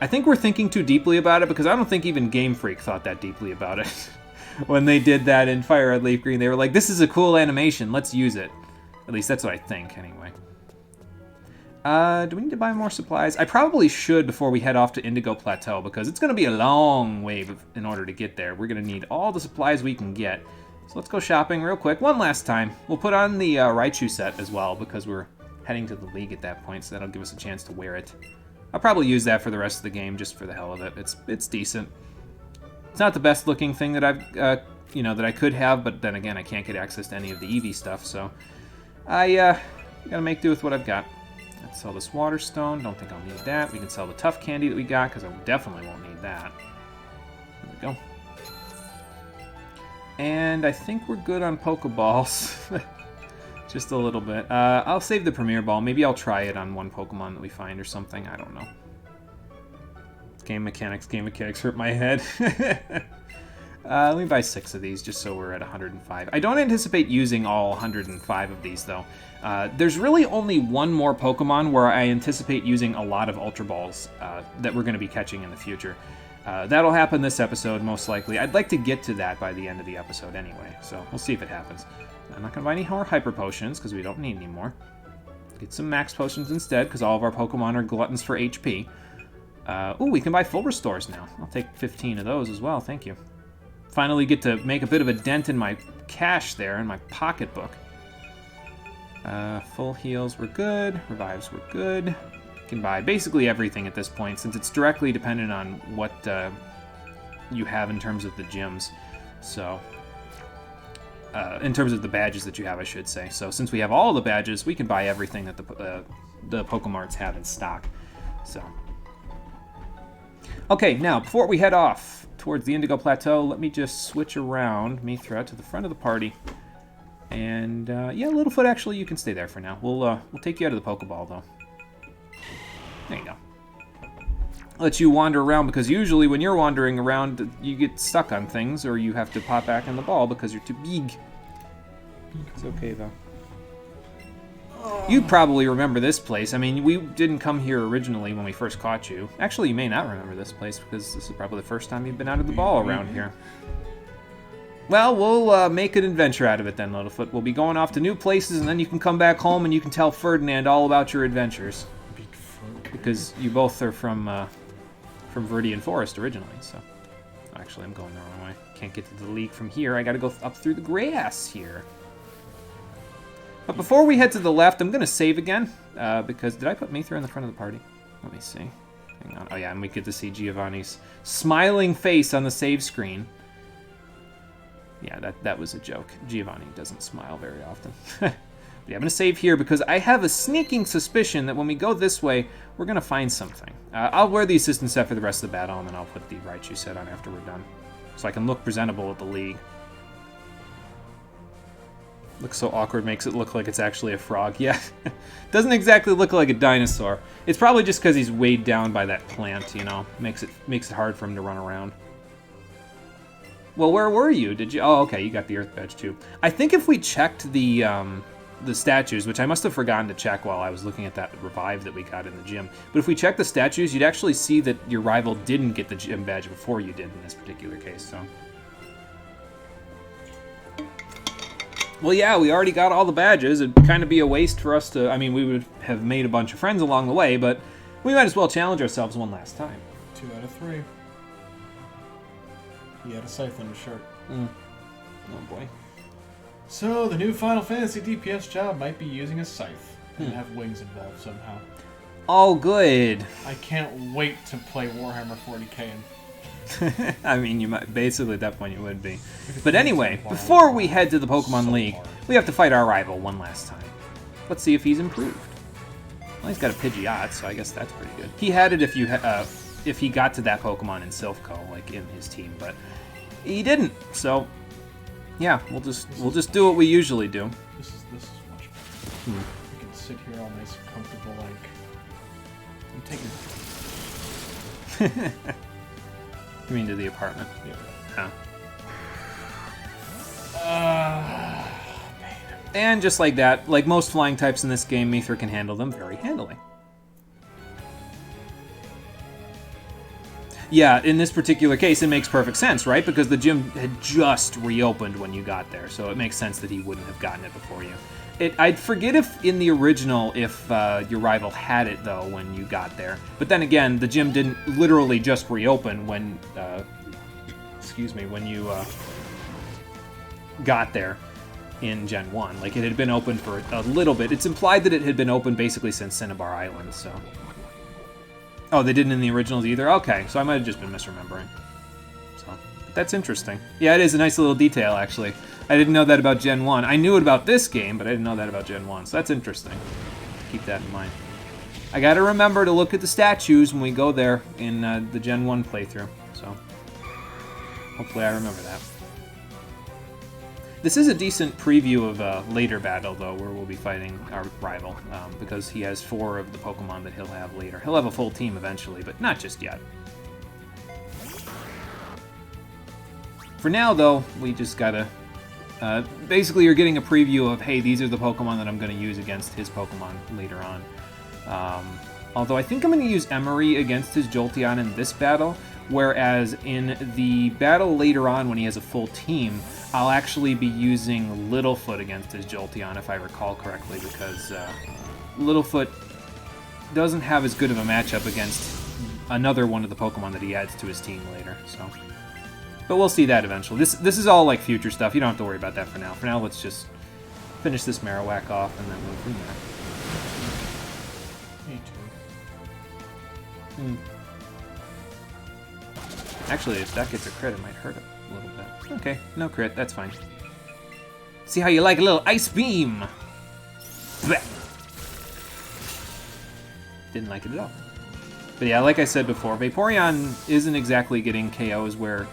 I think we're thinking too deeply about it because I don't think even Game Freak thought that deeply about it. When they did that in Fire Red Leaf Green, they were like, this is a cool animation, let's use it. At least that's what I think, anyway. Do we need to buy more supplies? I probably should before we head off to Indigo Plateau, because it's going to be a long way in order to get there. We're going to need all the supplies we can get. So let's go shopping real quick, one last time. We'll put on the Raichu set as well, because we're heading to the League at that point, so that'll give us a chance to wear it. I'll probably use that for the rest of the game, just for the hell of it. It's decent. It's not the best looking thing that I've, that I could have, but then again, I can't get access to any of the Eevee stuff, so I gotta make do with what I've got. Let's sell this water stone. Don't think I'll need that. We can sell the tough candy that we got, because I definitely won't need that. There we go. And I think we're good on Pokeballs. Just a little bit. I'll save the Premier Ball. Maybe I'll try it on one Pokemon that we find or something. I don't know. Game mechanics hurt my head. Let me buy 6 of these just so we're at 105. I don't anticipate using all 105 of these, though. There's really only one more Pokemon where I anticipate using a lot of Ultra Balls that we're going to be catching in the future. That'll happen this episode, most likely. I'd like to get to that by the end of the episode anyway, so we'll see if it happens. I'm not going to buy any more Hyper Potions, because we don't need any more. Get some Max Potions instead, because all of our Pokemon are gluttons for HP. Ooh, we can buy full restores now. I'll take 15 of those as well, thank you. Finally get to make a bit of a dent in my cash there, in my pocketbook. Full heals were good, revives were good. Can buy basically everything at this point, since it's directly dependent on what you have in terms of the gyms. So, in terms of the badges that you have, I should say. So since we have all the badges, we can buy everything that the Pokemarts have in stock. So, okay, now before we head off towards the Indigo Plateau, let me just switch around Mithra to the front of the party. And yeah, Littlefoot, actually, you can stay there for now. We'll take you out of the Pokeball, though. There you go. Let you wander around, because usually when you're wandering around, you get stuck on things, or you have to pop back in the ball because you're too big. It's okay, though. You probably remember this place. I mean, we didn't come here originally when we first caught you. Actually, you may not remember this place, because this is probably the first time you've been out of the ball around here. Well, we'll make an adventure out of it then, Littlefoot. We'll be going off to new places, and then you can come back home and you can tell Ferdinand all about your adventures. Because you both are from Viridian Forest originally, so... Actually, I'm going the wrong way. Can't get to the League from here. I gotta go up through the grass here. But before we head to the left, I'm gonna save again, because... Did I put Mithra in the front of the party? Let me see. Hang on. Oh yeah, and we get to see Giovanni's smiling face on the save screen. Yeah, that was a joke. Giovanni doesn't smile very often. But yeah, I'm going to save here because I have a sneaking suspicion that when we go this way, we're going to find something. I'll wear the assistant set for the rest of the battle, and then I'll put the Raichu set on after we're done. So I can look presentable at the League. Looks so awkward, makes it look like it's actually a frog. Yeah, doesn't exactly look like a dinosaur. It's probably just because he's weighed down by that plant, you know. Makes it hard for him to run around. Well, where were you? Did you? Oh, okay, you got the Earth Badge too. I think if we checked the statues, which I must have forgotten to check while I was looking at that revive that we got in the gym, but if we check the statues, you'd actually see that your rival didn't get the gym badge before you did in this particular case, so. Well, yeah, we already got all the badges. It'd kind of be a waste for us to... I mean, we would have made a bunch of friends along the way, but we might as well challenge ourselves one last time. 2 out of 3. He had a scythe on his shirt. Oh, boy. So, the new Final Fantasy DPS job might be using a scythe and have wings involved somehow. Oh, good. I can't wait to play Warhammer 40k and... I mean, you might basically at that point you would be. But anyway, before we head to the Pokemon League, we have to fight our rival one last time. Let's see if he's improved. Well, he's got a Pidgeot, so I guess that's pretty good. He had it if he got to that Pokemon in Silphco, like in his team, but he didn't. So yeah, we'll just do what we usually do. This is much better. I can sit here all nice and comfortable, like I'm taking. You mean to the apartment? Yeah. Huh. And just like that, like most flying types in this game, Mithra can handle them very handily. Yeah, in this particular case, it makes perfect sense, right? Because the gym had just reopened when you got there, so it makes sense that he wouldn't have gotten it before you. I'd forget if in the original, if your rival had it, though, when you got there. But then again, the gym didn't literally just reopen when, when you got there in Gen 1. Like, it had been open for a little bit. It's implied that it had been open basically since Cinnabar Island, so... Oh, they didn't in the originals either? Okay, so I might have just been misremembering. So, that's interesting. Yeah, it is a nice little detail, actually. I didn't know that about Gen 1. I knew it about this game, but I didn't know that about Gen 1, so that's interesting. Keep that in mind. I gotta remember to look at the statues when we go there in the Gen 1 playthrough, so hopefully I remember that. This is a decent preview of a later battle, though, where we'll be fighting our rival, because he has 4 of the Pokemon that he'll have later. He'll have a full team eventually, but not just yet. For now, though, we just gotta... basically, you're getting a preview of, hey, these are the Pokemon that I'm going to use against his Pokemon later on. Although I think I'm going to use Emery against his Jolteon in this battle, whereas in the battle later on when he has a full team, I'll actually be using Littlefoot against his Jolteon, if I recall correctly, because Littlefoot doesn't have as good of a matchup against another one of the Pokemon that he adds to his team later, so... But we'll see that eventually. This is all, like, future stuff. You don't have to worry about that for now. For now, let's just finish this Marowak off and then move from there. Me too. Actually, if that gets a crit, it might hurt it a little bit. Okay, no crit. That's fine. See how you like a little Ice Beam! Blech. Didn't like it at all. But yeah, like I said before, Vaporeon isn't exactly getting KOs where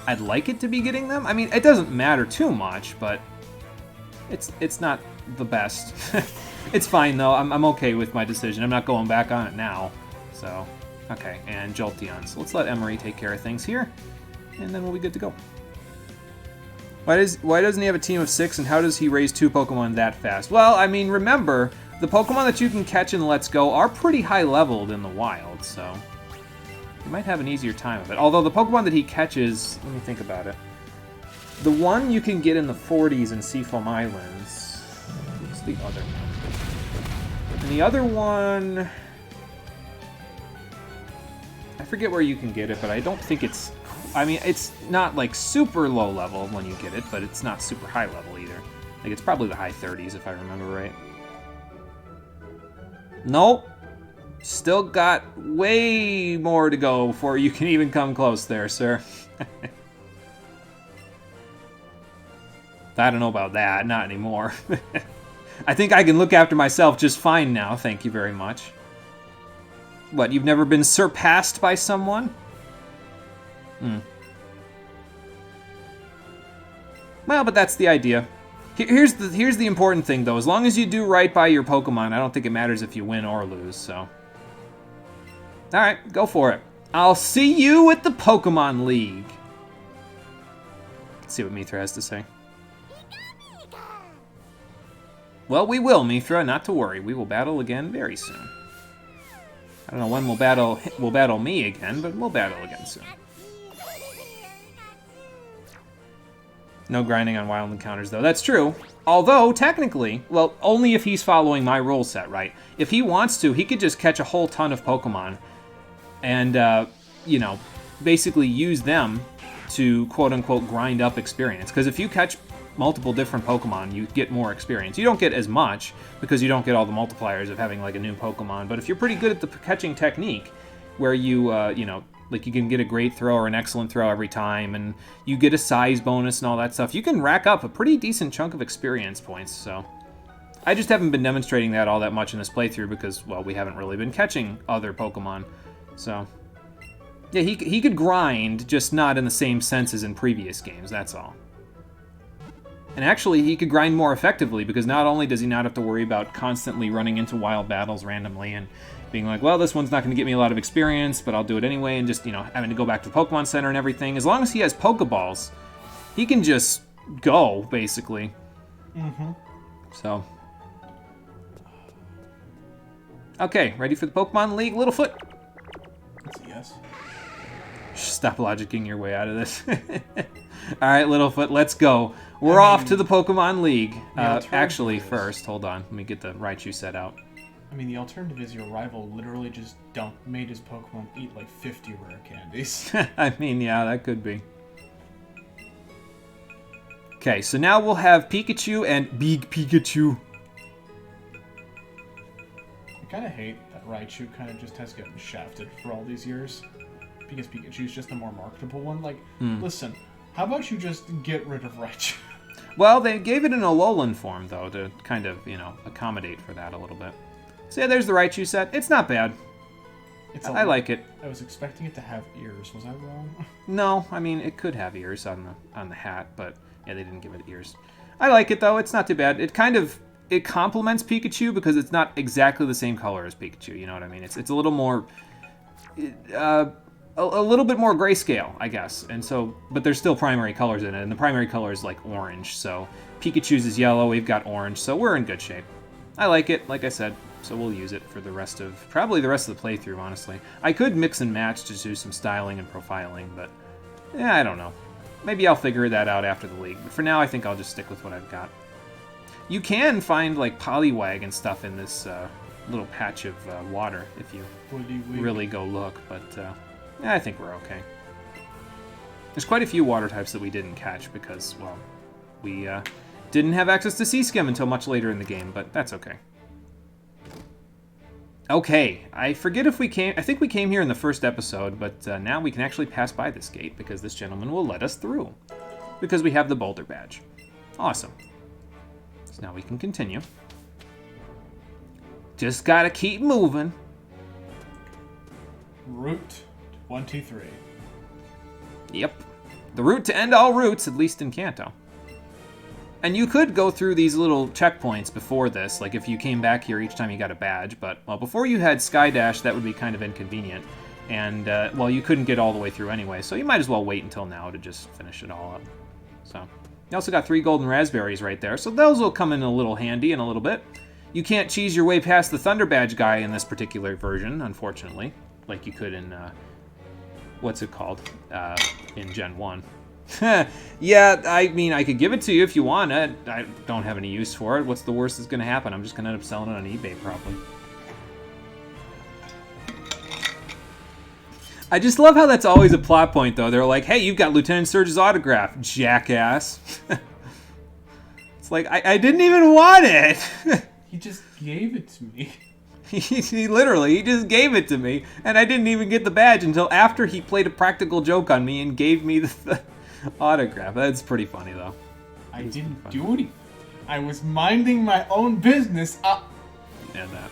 I'd like it to be getting them. I mean, it doesn't matter too much, but it's not the best. It's fine, though. I'm okay with my decision. I'm not going back on it now. So, okay, and Jolteon. So let's let Emery take care of things here, and then we'll be good to go. Why doesn't he have a team of 6, and how does he raise 2 Pokemon that fast? Well, I mean, remember, the Pokemon that you can catch in Let's Go are pretty high-leveled in the wild, so... You might have an easier time of it. Although the Pokemon that he catches... Let me think about it. The one you can get in the 40s in Seafoam Islands... What's the other one? And the other one... I forget where you can get it, but I don't think it's... I mean, it's not, like, super low level when you get it, but it's not super high level either. Like, it's probably the high 30s, if I remember right. Nope. Still got way more to go before you can even come close there, sir. I don't know about that. Not anymore. I think I can look after myself just fine now. Thank you very much. What, you've never been surpassed by someone? Well, but that's the idea. Here's the important thing, though. As long as you do right by your Pokemon, I don't think it matters if you win or lose, so... Alright, go for it. I'll see you at the Pokemon League. Let's see what Mithra has to say. Well, we will, Mithra, not to worry. We will battle again very soon. I don't know when we'll battle me again, but we'll battle again soon. No grinding on wild encounters, though. That's true. Although, technically, well, only if he's following my rule set, right? If he wants to, he could just catch a whole ton of Pokemon and, you know, basically use them to, quote-unquote, grind up experience. Because if you catch multiple different Pokemon, you get more experience. You don't get as much, because you don't get all the multipliers of having, like, a new Pokemon. But if you're pretty good at the catching technique, where you, you know, like you can get a great throw or an excellent throw every time, and you get a size bonus and all that stuff, you can rack up a pretty decent chunk of experience points, so... I just haven't been demonstrating that all that much in this playthrough because, well, we haven't really been catching other Pokemon, so... Yeah, he could grind, just not in the same sense as in previous games, that's all. And actually, he could grind more effectively, because not only does he not have to worry about constantly running into wild battles randomly and being like, well, this one's not going to get me a lot of experience, but I'll do it anyway, and just, you know, having to go back to the Pokemon Center and everything. As long as he has Pokeballs, he can just go, basically. Mm-hmm. So. Okay, ready for the Pokemon League, Littlefoot? That's a yes. Stop logicking your way out of this. Alright, Littlefoot, let's go. We're off to the Pokemon League. Actually, first, hold on. Let me get the Raichu set out. I mean, the alternative is your rival literally just made his Pokemon eat like 50 rare candies. I mean, yeah, that could be. Okay, so now we'll have Pikachu and Big Pikachu. I kind of hate that Raichu kind of just has gotten shafted for all these years. Because Pikachu's just the more marketable one. Like, listen, how about you just get rid of Raichu? Well, they gave it an Alolan form, though, to kind of, you know, accommodate for that a little bit. So yeah, there's the Raichu set. It's not bad. I like it. I was expecting it to have ears. Was I wrong? No, I mean, it could have ears on the hat, but yeah, they didn't give it ears. I like it, though. It's not too bad. It complements Pikachu because it's not exactly the same color as Pikachu, you know what I mean? It's a little more... a little bit more grayscale, I guess. And so, but there's still primary colors in it, and the primary color is like orange. So Pikachu's is yellow, we've got orange, so we're in good shape. I like it, like I said, so we'll use it for probably the rest of the playthrough, honestly. I could mix and match to do some styling and profiling, but yeah, I don't know. Maybe I'll figure that out after the league, but for now I think I'll just stick with what I've got. You can find like Poliwag and stuff in this little patch of water if you really go look, but yeah, I think we're okay. There's quite a few water types that we didn't catch because, well, we didn't have access to Sea Skim until much later in the game, but that's okay. Okay, I forget if we came... I think we came here in the first episode, but now we can actually pass by this gate because this gentleman will let us through. Because we have the Boulder Badge. Awesome. So now we can continue. Just gotta keep moving. Route 23. Yep. The route to end all routes, at least in Kanto. And you could go through these little checkpoints before this, like if you came back here each time you got a badge, but, well, before you had Sky Dash, that would be kind of inconvenient. And, well, you couldn't get all the way through anyway, so you might as well wait until now to just finish it all up. So, you also got 3 golden raspberries right there, so those will come in a little handy in a little bit. You can't cheese your way past the Thunder Badge guy in this particular version, unfortunately, like you could in, what's it called, in Gen 1. Yeah, I mean, I could give it to you if you want it. I don't have any use for it. What's the worst that's going to happen? I'm just going to end up selling it on eBay, probably. I just love how that's always a plot point, though. They're like, hey, you've got Lieutenant Surge's autograph, jackass. It's like, I didn't even want it. He just gave it to me. He literally, he just gave it to me, and I didn't even get the badge until after he played a practical joke on me and gave me the autograph. That's pretty funny, though. I didn't do anything. I was minding my own business. Yeah, that.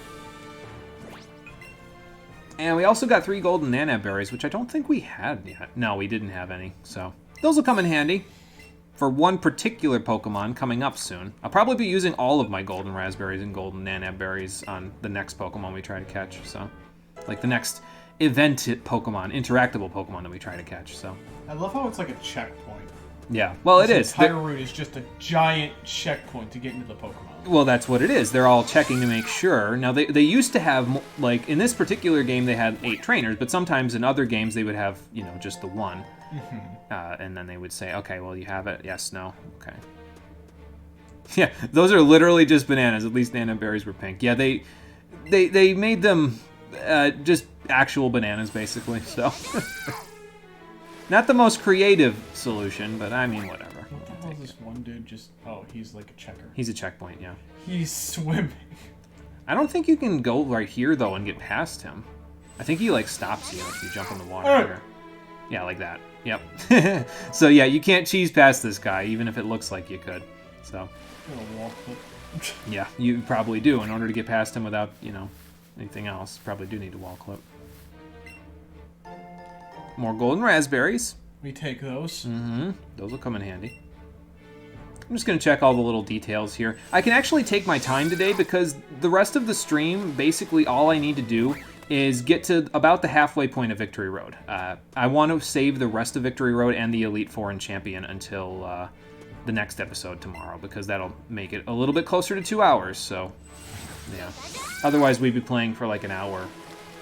And we also got 3 golden Nanab berries, which I don't think we had yet. No, we didn't have any, so those will come in handy for one particular Pokemon coming up soon. I'll probably be using all of my golden raspberries and golden Nanab berries on the next Pokemon we try to catch, so like the next event Pokemon, interactable Pokemon that we try to catch, so. I love how it's like a checkpoint. Yeah, well, it is. The entire route is just a giant checkpoint to get into the Pokemon. Well, that's what it is. They're all checking to make sure. Now, they used to have, like, in this particular game, they had 8 trainers, but sometimes in other games, they would have, you know, just the one. Mm-hmm. And then they would say, okay, well, you have it. Yes, no. Okay. Yeah, those are literally just bananas. At least Nanab berries were pink. Yeah, they made them just actual bananas, basically, so. Not the most creative solution, but I mean, whatever. What the hell is this one dude just... Oh, he's like a checker. He's a checkpoint, yeah. He's swimming. I don't think you can go right here, though, and get past him. I think he, like, stops you if you jump in the water here. Yeah, like that. Yep. So, yeah, you can't cheese past this guy, even if it looks like you could. So. Wall clip. Yeah, you probably do. In order to get past him without, you know, anything else, probably do need a wall clip. More golden raspberries. We take those. Mm-hmm. Those will come in handy. I'm just going to check all the little details here. I can actually take my time today because the rest of the stream, basically all I need to do is get to about the halfway point of Victory Road. I want to save the rest of Victory Road and the Elite Four and Champion until the next episode tomorrow, because that'll make it a little bit closer to 2 hours, so yeah. Otherwise, we'd be playing for like an hour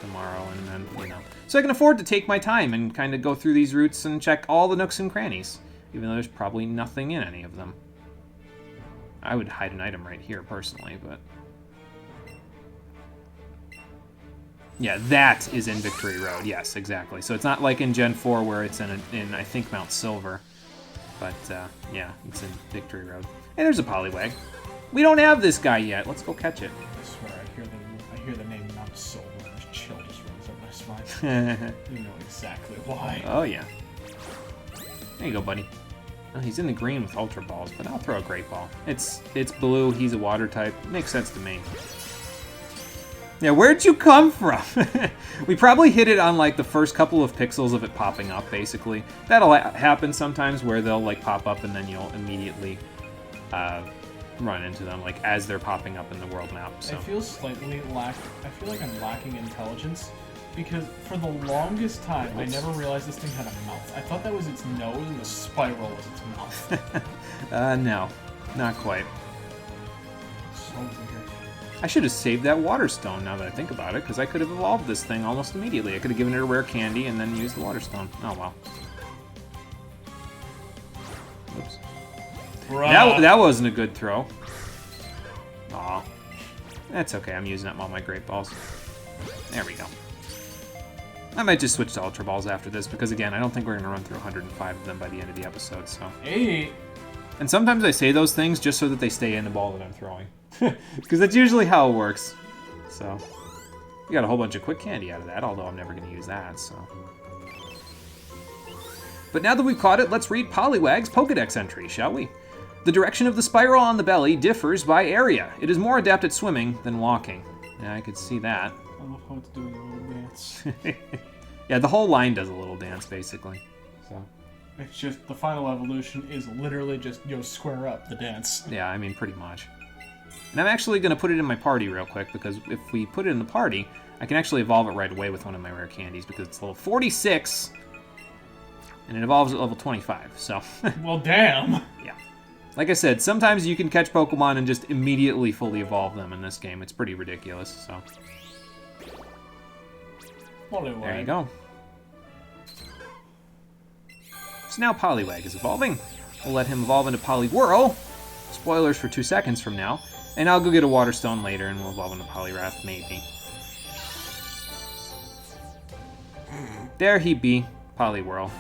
tomorrow, and then, you know. So I can afford to take my time and kind of go through these routes and check all the nooks and crannies, even though there's probably nothing in any of them. I would hide an item right here, personally, but... yeah, that is in Victory Road. Yes, exactly. So it's not like in Gen 4 where it's in I think, Mount Silver. But, yeah, it's in Victory Road. Hey, there's a Poliwag. We don't have this guy yet. Let's go catch it. I swear, I hear the name Mount Silver, and a chill just runs up my spine. You know exactly why. Oh, yeah. There you go, buddy. Oh, he's in the green with Ultra Balls, but I'll throw a Great Ball. It's blue, he's a water type. Makes sense to me. Yeah, where'd you come from? We probably hit it on, like, the first couple of pixels of it popping up, basically. That'll happen sometimes where they'll, like, pop up and then you'll immediately run into them, like, as they're popping up in the world map, so. I feel like I'm lacking intelligence, because for the longest time, I never realized this thing had a mouth. I thought that was its nose and the spiral was its mouth. No. Not quite. So weird. I should have saved that Water Stone now that I think about it, because I could have evolved this thing almost immediately. I could have given it a rare candy and then used the Water Stone. Oh, well. Oops. That wasn't a good throw. Aw. That's okay, I'm using up all my Great Balls. There we go. I might just switch to Ultra Balls after this, because again, I don't think we're going to run through 105 of them by the end of the episode, so... Hey! And sometimes I say those things just so that they stay in the ball that I'm throwing. Because that's usually how it works. So, we got a whole bunch of quick candy out of that, although I'm never going to use that, so... But now that we've caught it, let's read Poliwag's Pokedex entry, shall we? The direction of the spiral on the belly differs by area. It is more adept at swimming than walking. Yeah, I could see that. I love how it's doing a little dance. Yeah, the whole line does a little dance, basically. So. It's just, the final evolution is literally just, square up the dance. Yeah, I mean, pretty much. And I'm actually going to put it in my party real quick, because if we put it in the party, I can actually evolve it right away with one of my rare candies, because it's level 46, and it evolves at level 25, so... Well, damn! Yeah. Like I said, sometimes you can catch Pokemon and just immediately fully evolve them in this game. It's pretty ridiculous, so... There you go. So now Poliwag is evolving. We'll let him evolve into Poliwhirl. Spoilers for 2 seconds from now. And I'll go get a Water Stone later and we'll evolve into Poliwrath, maybe. There he be, Poliwhirl.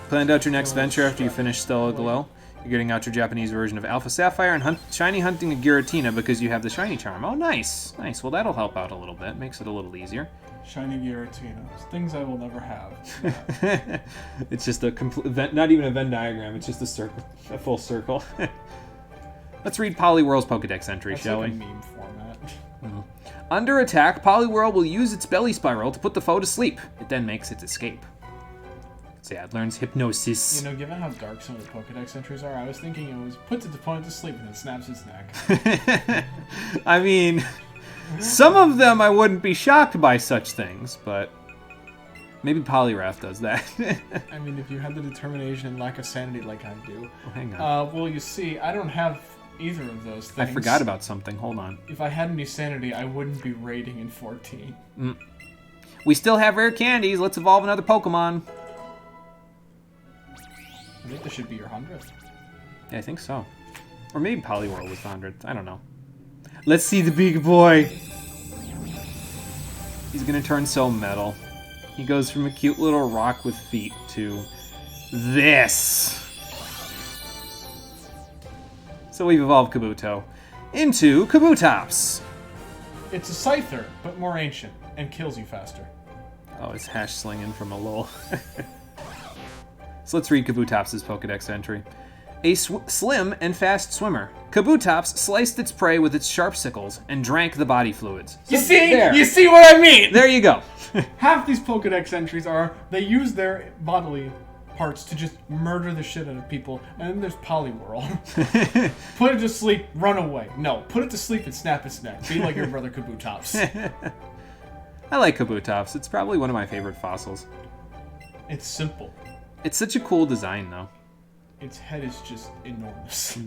Planned out your next venture after you finish Stellar Glow. You're getting out your Japanese version of Alpha Sapphire and shiny hunting a Giratina because you have the shiny charm. Oh, nice. Nice. Well, that'll help out a little bit. Makes it a little easier. Shiny Giratina. Things I will never have. It's just a complete, not even a Venn diagram. It's just a circle, a full circle. Let's read Poliwhirl's Pokedex entry, shall like we? A meme format. Mm-hmm. Under attack, Poliwhirl will use its belly spiral to put the foe to sleep. It then makes its escape. So yeah, it learns Hypnosis. You know, given how dark some of the Pokedex entries are, I was thinking it was puts its opponent to sleep and then snaps its neck. I mean, some of them I wouldn't be shocked by such things, but maybe Poliwrath does that. I mean, if you had the determination and lack of sanity like I do. Oh, hang on. Well, you see, I don't have either of those things. I forgot about something. Hold on. If I had any sanity, I wouldn't be raiding in 14. We still have rare candies. Let's evolve another Pokemon. I think this should be your 100th. Yeah, I think so. Or maybe Poliwhirl was the 100th. I don't know. Let's see the big boy. He's gonna turn so metal. He goes from a cute little rock with feet to this. So we've evolved Kabuto into Kabutops. It's a Scyther, but more ancient, and kills you faster. Oh, it's hash slinging from a lull. So let's read Kabutops' Pokedex entry. A slim and fast swimmer, Kabutops sliced its prey with its sharp sickles and drank the body fluids. You see? There. You see what I mean? There you go. Half these Pokedex entries are, they use their bodily parts to just murder the shit out of people. And then there's Poliwhirl. Put it to sleep, run away. No, put it to sleep and snap its neck. Be like your brother Kabutops. I like Kabutops. It's probably one of my favorite fossils. It's simple. It's such a cool design, though. Its head is just enormous.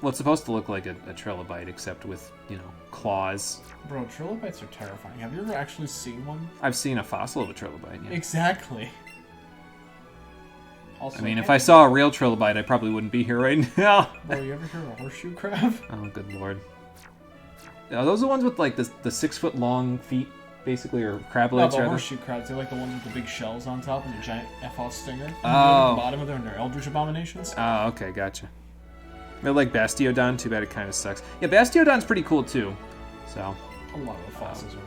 Well, it's supposed to look like a trilobite, except with, you know, claws. Bro, trilobites are terrifying. Have you ever actually seen one? I've seen a fossil of a trilobite, yeah. Exactly. Also, I mean, if I saw a real trilobite, I probably wouldn't be here right now. Bro, you ever hear of a horseshoe crab? Oh, good lord. Are those the ones with, like, the 6-foot-long feet, basically, or crab legs, No, the rather? horseshoe crabs. They're like the ones with the big shells on top and the giant F-off stinger. Oh. At the bottom of them, and they're eldritch abominations. Oh, okay, gotcha. They're like Bastiodon, too bad it kind of sucks. Yeah, Bastiodon's pretty cool, too. So, A lot of the fossils are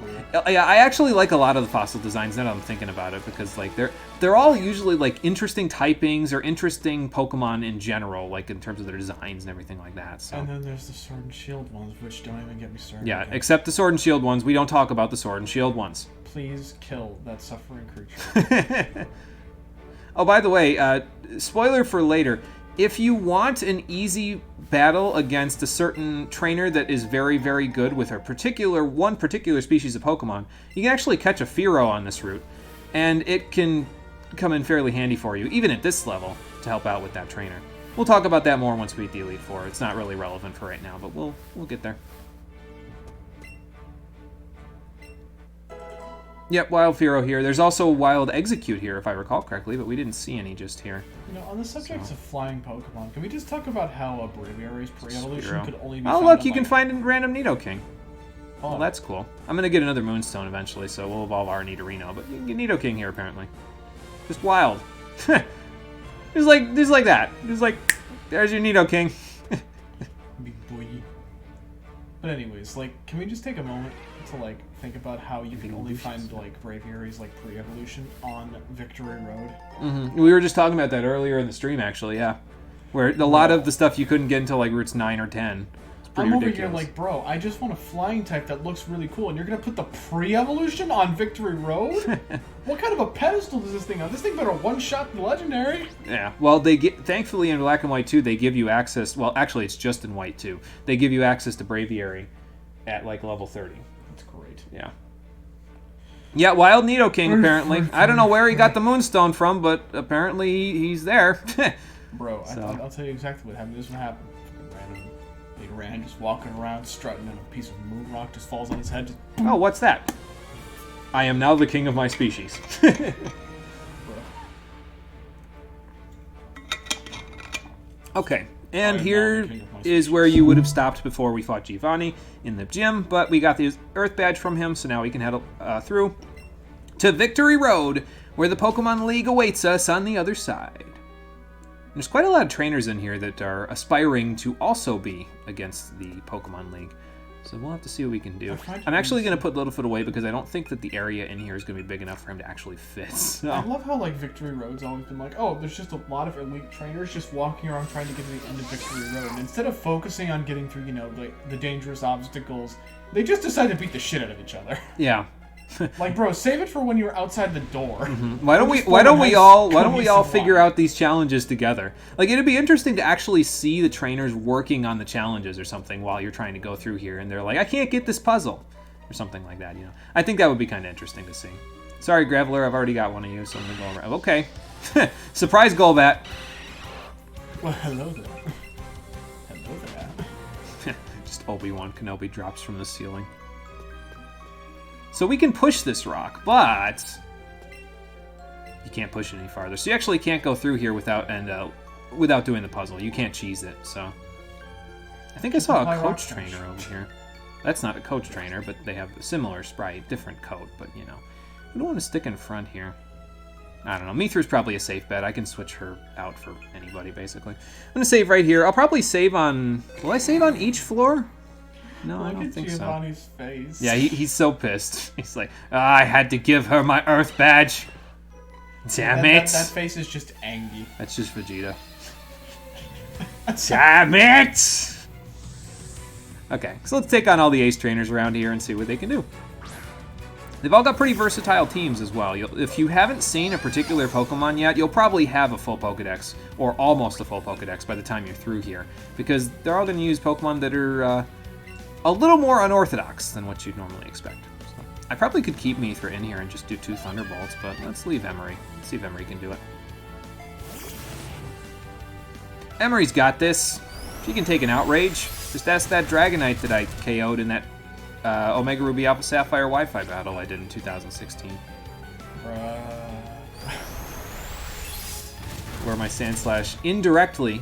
really cool. yeah, I actually like a lot of the fossil designs now that I'm thinking about it, because, like, they're all usually, like, interesting typings or interesting Pokemon in general, like, in terms of their designs and everything like that, so. And then there's the Sword and Shield ones, which don't even get me started. Yeah, again. except the Sword and Shield ones. We don't talk about the Sword and Shield ones. Please kill that suffering creature. Oh, by the way, spoiler for later. If you want an easy battle against a certain trainer that is very, very good with one particular species of Pokemon, you can actually catch a Fearow on this route, and it can come in fairly handy for you, even at this level, to help out with that trainer. We'll talk about that more once we beat the Elite Four. It's not really relevant for right now, but we'll get there. Yep, Wild Fearow here. There's also a Wild Execute here, if I recall correctly, but we didn't see any just here. You know, on the subject of flying Pokemon, can we just talk about how a Braviary's pre-evolution Spearow. could only be Oh, found look, on, you can like, find a random Nidoking. Oh, Well, that's cool. I'm going to get another Moonstone eventually, so we'll evolve our Nidorino, but you can get Nidoking here, apparently. Just wild. Just like that. Just like, there's your Nidoking. big boy. But anyways, like, can we just take a moment to, like, think about how you can only find, like, Braviary's, like, pre-evolution on Victory Road? Mm-hmm. We were just talking about that earlier in the stream, actually, yeah. Where a lot of the stuff you couldn't get until, like, routes 9 or 10. It's pretty I'm over ridiculous. here like, bro, I just want a flying type that looks really cool, and you're gonna put the pre-evolution on Victory Road? What kind of a pedestal does this thing have? This thing better one-shot the legendary. Yeah, well, thankfully in Black and White 2, they give you access. Well, actually, it's just in White 2. They give you access to Braviary at, like, level 30. That's great. Yeah. Yeah, Wild Nidoking, apparently. I don't know where he got the Moonstone from, but apparently he's there. Bro, So. I'll tell you exactly what happened. This one happened. Random Nidoran just walking around, strutting, and a piece of moon rock just falls on his head. Just, Oh, what's that? I am now the king of my species. Okay, and I am now here the king of my is species. where you would have stopped before we fought Giovanni in the gym, but we got the Earth Badge from him, so now we can head through to Victory Road, where the Pokemon League awaits us on the other side. There's quite a lot of trainers in here that are aspiring to also be against the Pokemon League. So we'll have to see what we can do. I'm actually going to put Littlefoot away because I don't think that the area in here is going to be big enough for him to actually fit. So. I love how, like, Victory Road's always been like, oh, there's just a lot of elite trainers just walking around trying to get to the end of Victory Road. And instead of focusing on getting through, you know, like, the dangerous obstacles, they just decide to beat the shit out of each other. Yeah. Like, bro, save it for when you're outside the door. Why don't we all figure out these challenges together? Like, it'd be interesting to actually see the trainers working on the challenges or something while you're trying to go through here, and they're like, I can't get this puzzle, or something like that. You know, I think that would be kind of interesting to see. Sorry, Graveler, I've already got one of you, so I'm gonna go around. Okay, surprise Golbat. Well, hello there. Hello there. Just Obi-Wan Kenobi drops from the ceiling. So we can push this rock, but you can't push it any farther. So you actually can't go through here without doing the puzzle. You can't cheese it. So I think I saw a coach trainer over here. That's not a coach trainer, but they have a similar sprite, different coat. But you know, we don't want to stick in front here. I don't know. Mithra's probably a safe bet. I can switch her out for anybody, basically. I'm gonna save right here. I'll probably save on. Will I save on each floor? No, I don't think so. Look at Giovanni's face. Yeah, he's so pissed. He's like, I had to give her my Earth Badge. Damn it. That face is just angry. That's just Vegeta. Damn it! Okay, so let's take on all the ace trainers around here and see what they can do. They've all got pretty versatile teams as well. If you haven't seen a particular Pokemon yet, you'll probably have a full Pokedex, or almost a full Pokedex by the time you're through here, because they're all going to use Pokemon that are a little more unorthodox than what you'd normally expect. So, I probably could keep Mithra in here and just do 2 Thunderbolts, but let's leave Emery. Let's see if Emery can do it. Emery's got this. She can take an Outrage. Just ask that Dragonite that I KO'd in that Omega Ruby Alpha Sapphire Wi-Fi battle I did in 2016. Where my Sandslash indirectly,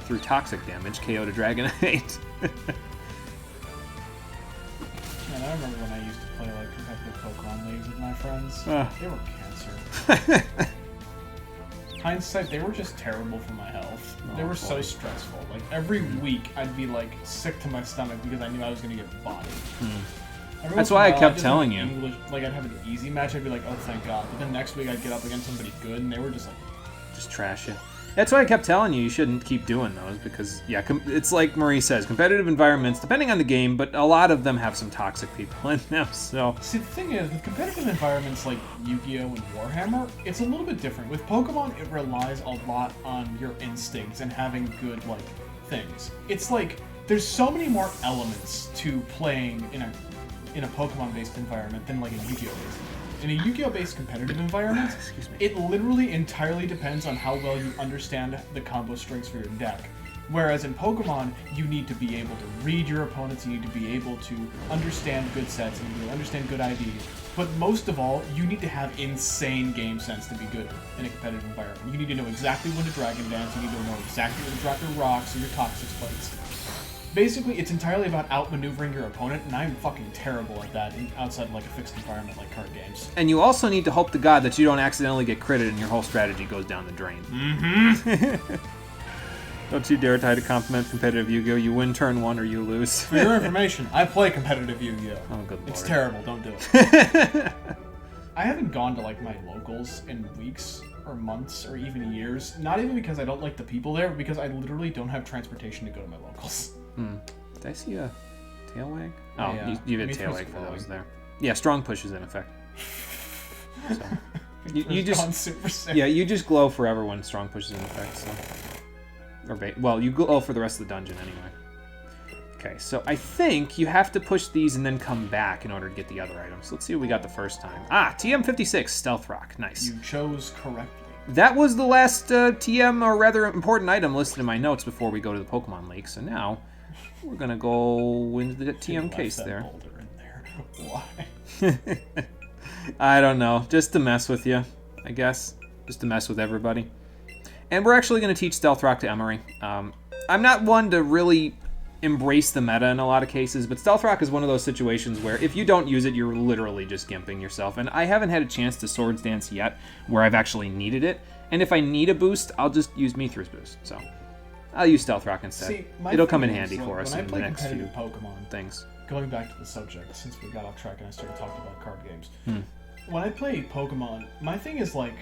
through toxic damage, KO'd a Dragonite. Man, I remember when I used to play like competitive Pokemon leagues with my friends. They were cancer. Hindsight, they were just terrible for my health. They were so stressful. Like, every week, I'd be, like, sick to my stomach because I knew I was going to get bodied. That's why I kept telling you. Like, I'd have an easy match, I'd be like, oh, thank God. But then next week, I'd get up against somebody good, and they were just like... Just trash you. That's why I kept telling you shouldn't keep doing those, because, yeah, it's like Marie says, competitive environments, depending on the game, but a lot of them have some toxic people in them, so... See, the thing is, with competitive environments like Yu-Gi-Oh! And Warhammer, it's a little bit different. With Pokemon, it relies a lot on your instincts and having good, like, things. It's like, there's so many more elements to playing in a Pokemon-based environment than, like, a Yu-Gi-Oh! In a Yu-Gi-Oh! Based competitive environment, it literally entirely depends on how well you understand the combo strings for your deck. Whereas in Pokemon, you need to be able to read your opponents, you need to be able to understand good sets, and you understand good IDs. But most of all, you need to have insane game sense to be good in a competitive environment. You need to know exactly when to Dragon Dance, you need to know exactly when to drop your rocks or your toxic spikes. Basically, it's entirely about outmaneuvering your opponent, and I'm fucking terrible at that outside of like a fixed environment like card games. And you also need to hope to God that you don't accidentally get critted and your whole strategy goes down the drain. Mm-hmm. Don't you dare try to compliment competitive Yu-Gi-Oh! You win turn 1 or you lose. For your information, I play competitive Yu-Gi-Oh! Oh, good lord. It's terrible, don't do it. I haven't gone to like my locals in weeks or months or even years. Not even because I don't like the people there, but because I literally don't have transportation to go to my locals. Did I see a tail wag? Oh, Yeah. you did tail wag for those there. Yeah, strong push is in effect. So, you just super sick. Yeah, you just glow forever when strong push is in effect. So, well, you glow for the rest of the dungeon anyway. Okay, so I think you have to push these and then come back in order to get the other items. Let's see what we got the first time. Ah, TM56 Stealth Rock. Nice. You chose correctly. That was the last TM, or rather important item listed in my notes before we go to the Pokemon League. So now we're gonna go into the TM case there. Boulder in there. Why? I don't know. Just to mess with you, I guess. Just to mess with everybody. And we're actually going to teach Stealth Rock to Emery. I'm not one to really embrace the meta in a lot of cases, but Stealth Rock is one of those situations where if you don't use it, you're literally just gimping yourself. And I haven't had a chance to Swords Dance yet where I've actually needed it. And if I need a boost, I'll just use Mithra's boost. So I'll use Stealth Rock instead. See, it'll come in handy for us in the next few Pokemon things. Going back to the subject, since we got off track and I started talking about card games. When I play Pokemon, my thing is like,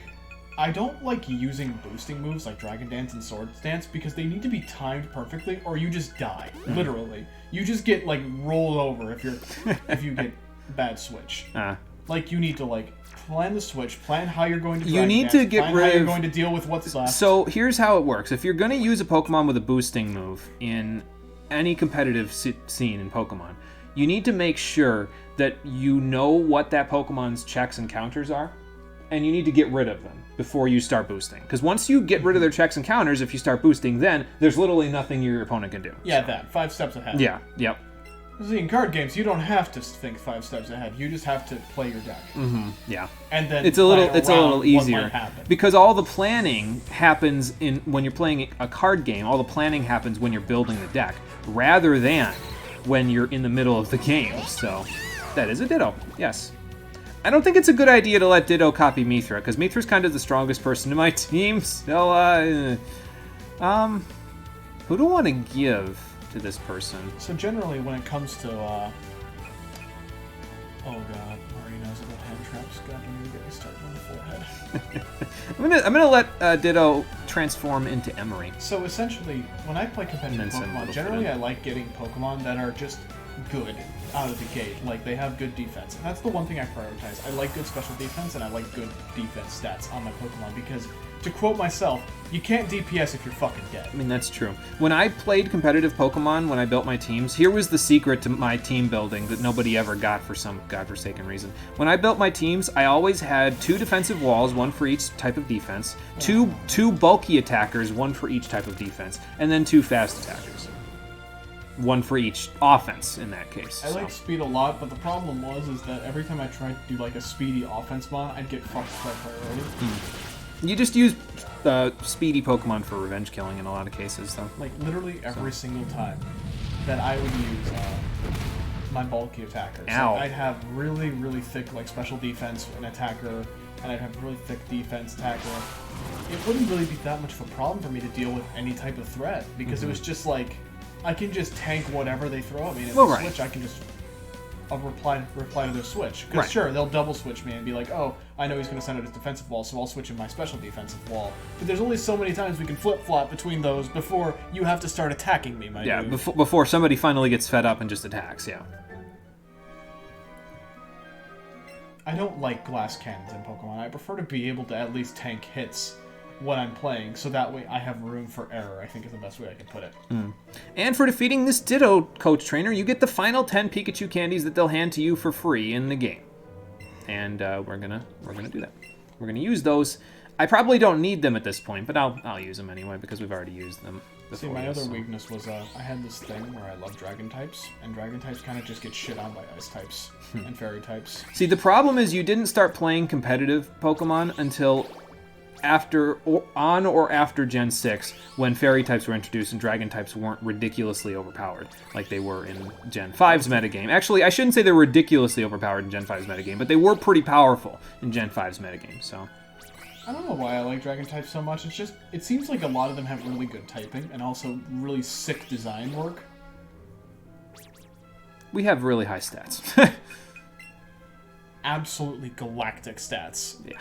I don't like using boosting moves like Dragon Dance and Swords Dance because they need to be timed perfectly or you just die. Literally. You just get like rolled over if you get bad switch. Like you need to like plan the switch, plan how you're going to Dragon Dance, to get plan rid how you're of... going to deal with what's left. So here's how it works. If you're going to use a Pokemon with a boosting move in any competitive scene in Pokemon, you need to make sure that you know what that Pokemon's checks and counters are, and you need to get rid of them before you start boosting. Because once you get rid of their checks and counters, if you start boosting, then there's literally nothing your opponent can do. Yeah, that. 5 steps ahead. Yeah, yep. See, in card games, you don't have to think 5 steps ahead. You just have to play your deck. Yeah. And then it's a little easier happen. because all the planning happens when you're playing a card game. All the planning happens when you're building the deck, rather than when you're in the middle of the game. So that is a Ditto. Yes. I don't think it's a good idea to let Ditto copy Mithra, because Mithra's kind of the strongest person in my team. So, who do I want to give to this person? So generally, when it comes to, oh god, Marie knows about hand traps. God, don't even get me started on the forehead. I'm gonna let Ditto transform into Emery. So essentially, when I play competitive Pokemon, generally I like getting Pokemon that are just good out of the gate. Like, they have good defense. And that's the one thing I prioritize. I like good special defense, and I like good defense stats on my Pokemon, because, to quote myself, you can't DPS if you're fucking dead. I mean, that's true. When I played competitive Pokemon, when I built my teams, here was the secret to my team building that nobody ever got for some godforsaken reason. When I built my teams, I always had 2 defensive walls, 1 for each type of defense, two bulky attackers, 1 for each type of defense, and then 2 fast attackers. 1 for each offense, in that case. I like speed a lot, but the problem is that every time I tried to do, like, a speedy offense mod, I'd get fucked by priority. You just use speedy Pokemon for revenge killing in a lot of cases, though. Like, literally every single time that I would use my bulky attackers. Ow. Like, I'd have really, really thick, like, special defense and attacker, and I'd have really thick defense attacker. It wouldn't really be that much of a problem for me to deal with any type of threat, because it was just like, I can just tank whatever they throw at me, and if they switch, I can just reply to their switch. Because sure, they'll double switch me and be like, oh, I know he's going to send out his defensive wall, so I'll switch in my special defensive wall. But there's only so many times we can flip-flop between those before you have to start attacking me, my dude. Yeah, before somebody finally gets fed up and just attacks, yeah. I don't like glass cannons in Pokemon. I prefer to be able to at least tank hits when I'm playing, so that way I have room for error, I think is the best way I can put it. And for defeating this Ditto Coach Trainer, you get the final 10 Pikachu candies that they'll hand to you for free in the game. And we're gonna do that. We're gonna use those. I probably don't need them at this point, but I'll use them anyway because we've already used them before. See, my other weakness was I had this thing where I love Dragon types, and Dragon types kind of just get shit on by Ice types and Fairy types. See, the problem is you didn't start playing competitive Pokemon until on or after Gen 6, when Fairy types were introduced and Dragon types weren't ridiculously overpowered, like they were in Gen 5's metagame. Actually, I shouldn't say they were ridiculously overpowered in Gen 5's metagame, but they were pretty powerful in Gen 5's metagame, so... I don't know why I like Dragon types so much, it's just, it seems like a lot of them have really good typing, and also really sick design work. We have really high stats. Absolutely galactic stats. Yeah.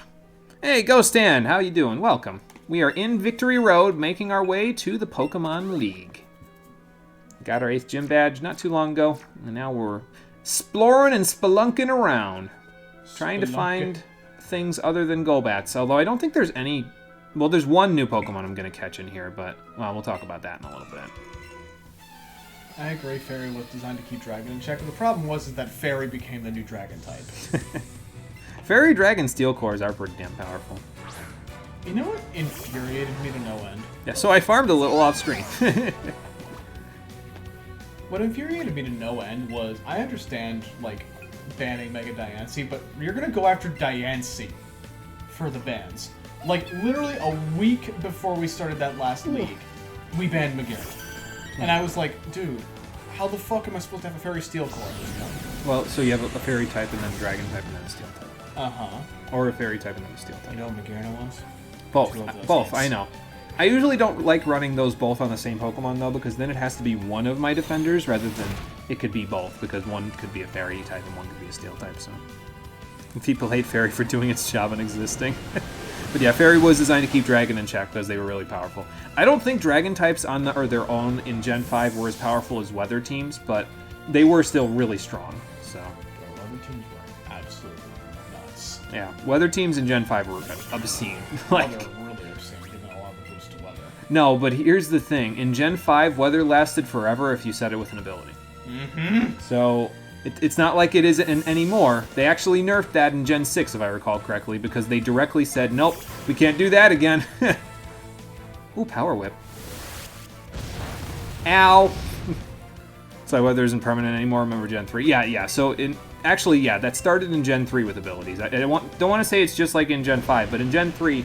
Hey, Ghostan, how you doing? Welcome. We are in Victory Road, making our way to the Pokemon League. Got our 8th gym badge not too long ago, and now we're exploring and spelunking around, trying to find things other than Golbats, although I don't think there's any... Well, there's one new Pokemon I'm going to catch in here, but, well, we'll talk about that in a little bit. I agree, Fairy was designed to keep Dragon in check, but the problem is that Fairy became the new Dragon type. Fairy Dragon Steel Cores are pretty damn powerful. You know what infuriated me to no end? Yeah, so I farmed a little off screen. What infuriated me to no end was, I understand, like, banning Mega Diancie, but you're gonna go after Diancie for the bans. Like, literally a week before we started that last league, we banned McGarrett. And I was like, dude, how the fuck am I supposed to have a Fairy Steel Core at this point? Well, so you have a Fairy type and then a Dragon type and then a Steel type. Uh-huh. Or a Fairy type and then a Steel type. You know what McGarrett wants? Both, I know. I usually don't like running those both on the same Pokemon, though, because then it has to be one of my defenders rather than it could be both, because one could be a Fairy type and one could be a Steel type, so... People hate Fairy for doing its job and existing. But yeah, Fairy was designed to keep Dragon in check because they were really powerful. I don't think Dragon types on their own in Gen 5 were as powerful as Weather teams, but they were still really strong, so... Weather teams were absolutely nuts. Yeah, Weather teams in Gen 5 were obscene. Like... They were really obscene, giving a lot of boost to Weather. No, but here's the thing. In Gen 5, Weather lasted forever if you set it with an ability. Mm-hmm. So... It's not like it isn't anymore. They actually nerfed that in Gen 6, if I recall correctly, because they directly said, nope, we can't do that again. Ooh, Power Whip. Ow! So Weather isn't permanent anymore, remember Gen 3? Yeah, so actually, that started in Gen 3 with abilities. I don't want to say it's just like in Gen 5, but in Gen 3,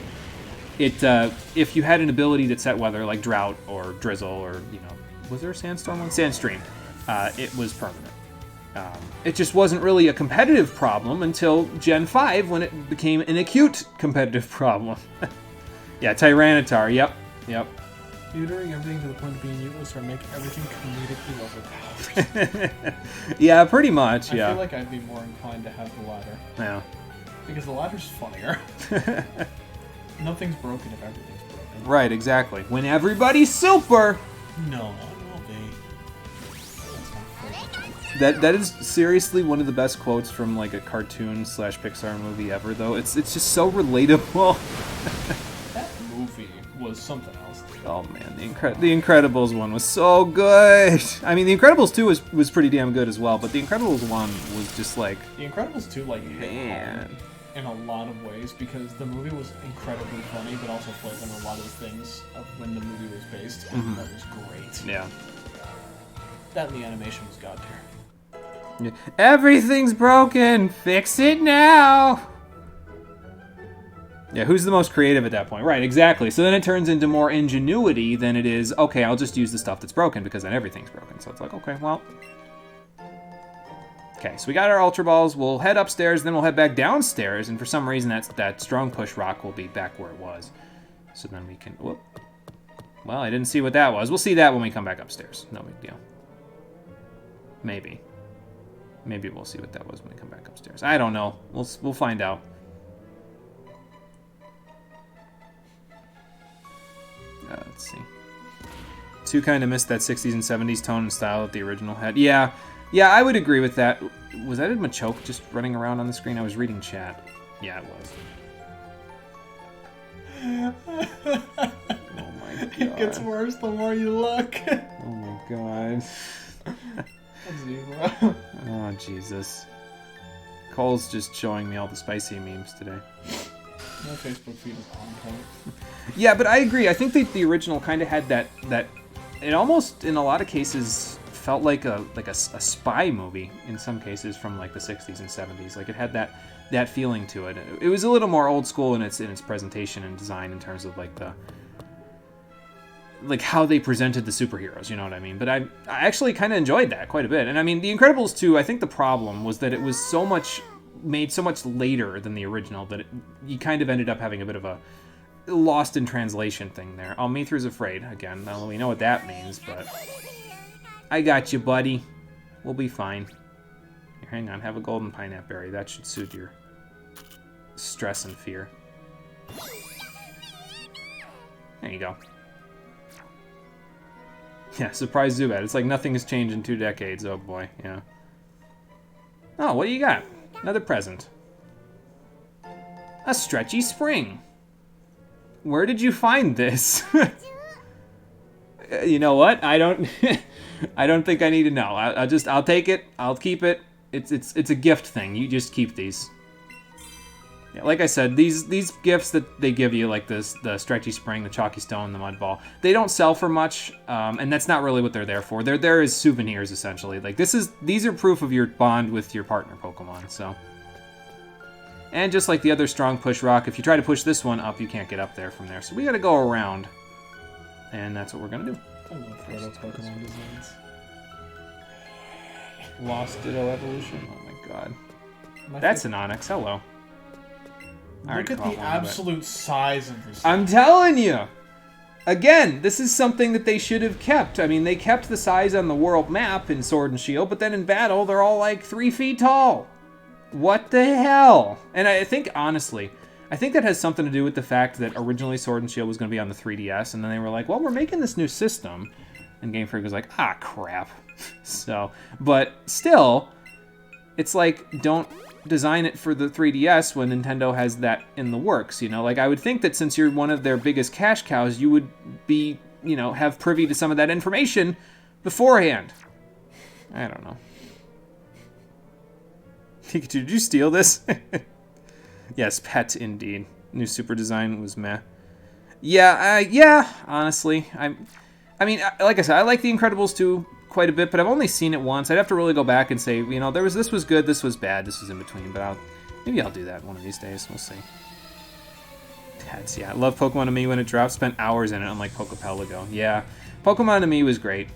if you had an ability that set Weather, like Drought or Drizzle or, was there a Sandstorm one? Sandstream. It was permanent. It just wasn't really a competitive problem until Gen 5 when it became an acute competitive problem. Yeah, Tyranitar, yep. Tutoring everything to the point of being useless or make everything comedically overpowered. Yeah, pretty much, I feel like I'd be more inclined to have the latter. Yeah. Because the latter's funnier. Nothing's broken if everything's broken. Right, exactly. When everybody's super! No. That is seriously one of the best quotes from like a cartoon / Pixar movie ever, though. It's just so relatable. That movie was something else. Oh man, the Incredibles one was so good. I mean, the Incredibles 2 was pretty damn good as well, but the Incredibles 1 was just like... The Incredibles 2, like, man, in a lot of ways, because the movie was incredibly funny, but also played on a lot of the things of when the movie was based, and that was great. yeah. That and the animation was god tier. Yeah. Everything's broken! Fix it now! Yeah, who's the most creative at that point? Right, exactly. So then it turns into more ingenuity than it is, okay, I'll just use the stuff that's broken, because then everything's broken. So it's like, okay, well... Okay, so we got our Ultra Balls. We'll head upstairs, then we'll head back downstairs, and for some reason that strong push rock will be back where it was. So then we can... Whoop. Well, I didn't see what that was. We'll see that when we come back upstairs. No big deal. Maybe. Maybe we'll see what that was when we come back upstairs. I don't know. We'll find out. Let's see. 2 kind of missed that 60s and 70s tone and style that the original had. Yeah, I would agree with that. Was that a Machoke just running around on the screen? I was reading chat. Yeah, it was. Oh my god. It gets worse the more you look. Oh my god. Zero. Oh, Jesus. Cole's just showing me all the spicy memes today. My Facebook feed is on point. Yeah, but I agree. I think the original kind of had that it almost in a lot of cases felt like a spy movie in some cases from like the 60s and 70s. Like it had that feeling to it. It was a little more old school in its presentation and design in terms of like how they presented the superheroes, you know what I mean? But I actually kind of enjoyed that quite a bit. And I mean, The Incredibles 2, I think the problem was that it was made so much later than the original that you kind of ended up having a bit of a lost in translation thing there. Oh, Mithra's afraid again. Now we know what that means, but I got you, buddy. We'll be fine. Here, hang on, have a golden pineapple berry. That should soothe your stress and fear. There you go. Yeah, surprise Zubat. It's like nothing has changed in 2 decades. Oh boy, yeah. Oh, what do you got? Another present. A stretchy spring. Where did you find this? You know what? I don't I don't think I need to know. I'll take it. I'll keep it. It's a gift thing. You just keep these. Yeah, like I said, these gifts that they give you, like the stretchy spring, the chalky stone, the mud ball, they don't sell for much, and that's not really what they're there for. They're there as souvenirs, essentially. Like these are proof of your bond with your partner Pokemon. So, and just like the other strong push rock, if you try to push this one up, you can't get up there from there. So we got to go around, and that's what we're gonna do. I love Pokemon designs. Lost Ditto Evolution. Oh my god, that's an Onix. Hello. Look at the absolute size of this. I'm telling you! Again, this is something that they should have kept. I mean, they kept the size on the world map in Sword and Shield, but then in battle, they're all like 3 feet tall. What the hell? And I think, honestly, I think that has something to do with the fact that originally Sword and Shield was going to be on the 3DS, and then they were like, well, we're making this new system. And Game Freak was like, ah, crap. So, but still, it's like, don't design it for the 3DS when Nintendo has that in the works, you know? Like, I would think that since you're one of their biggest cash cows, you would be, you know, have privy to some of that information beforehand. I don't know. Pikachu, did you steal this? Yes, pet indeed. New super design was meh. Yeah, honestly. I mean, like I said, I like The Incredibles 2 quite a bit, but I've only seen it once. I'd have to really go back and say, you know, this was good, this was bad, this was in between, but maybe I'll do that one of these days. We'll see. Yeah, I love Pokemon to Me when it dropped. Spent hours in it, unlike Pokepelago. Yeah, Pokemon to Me was great.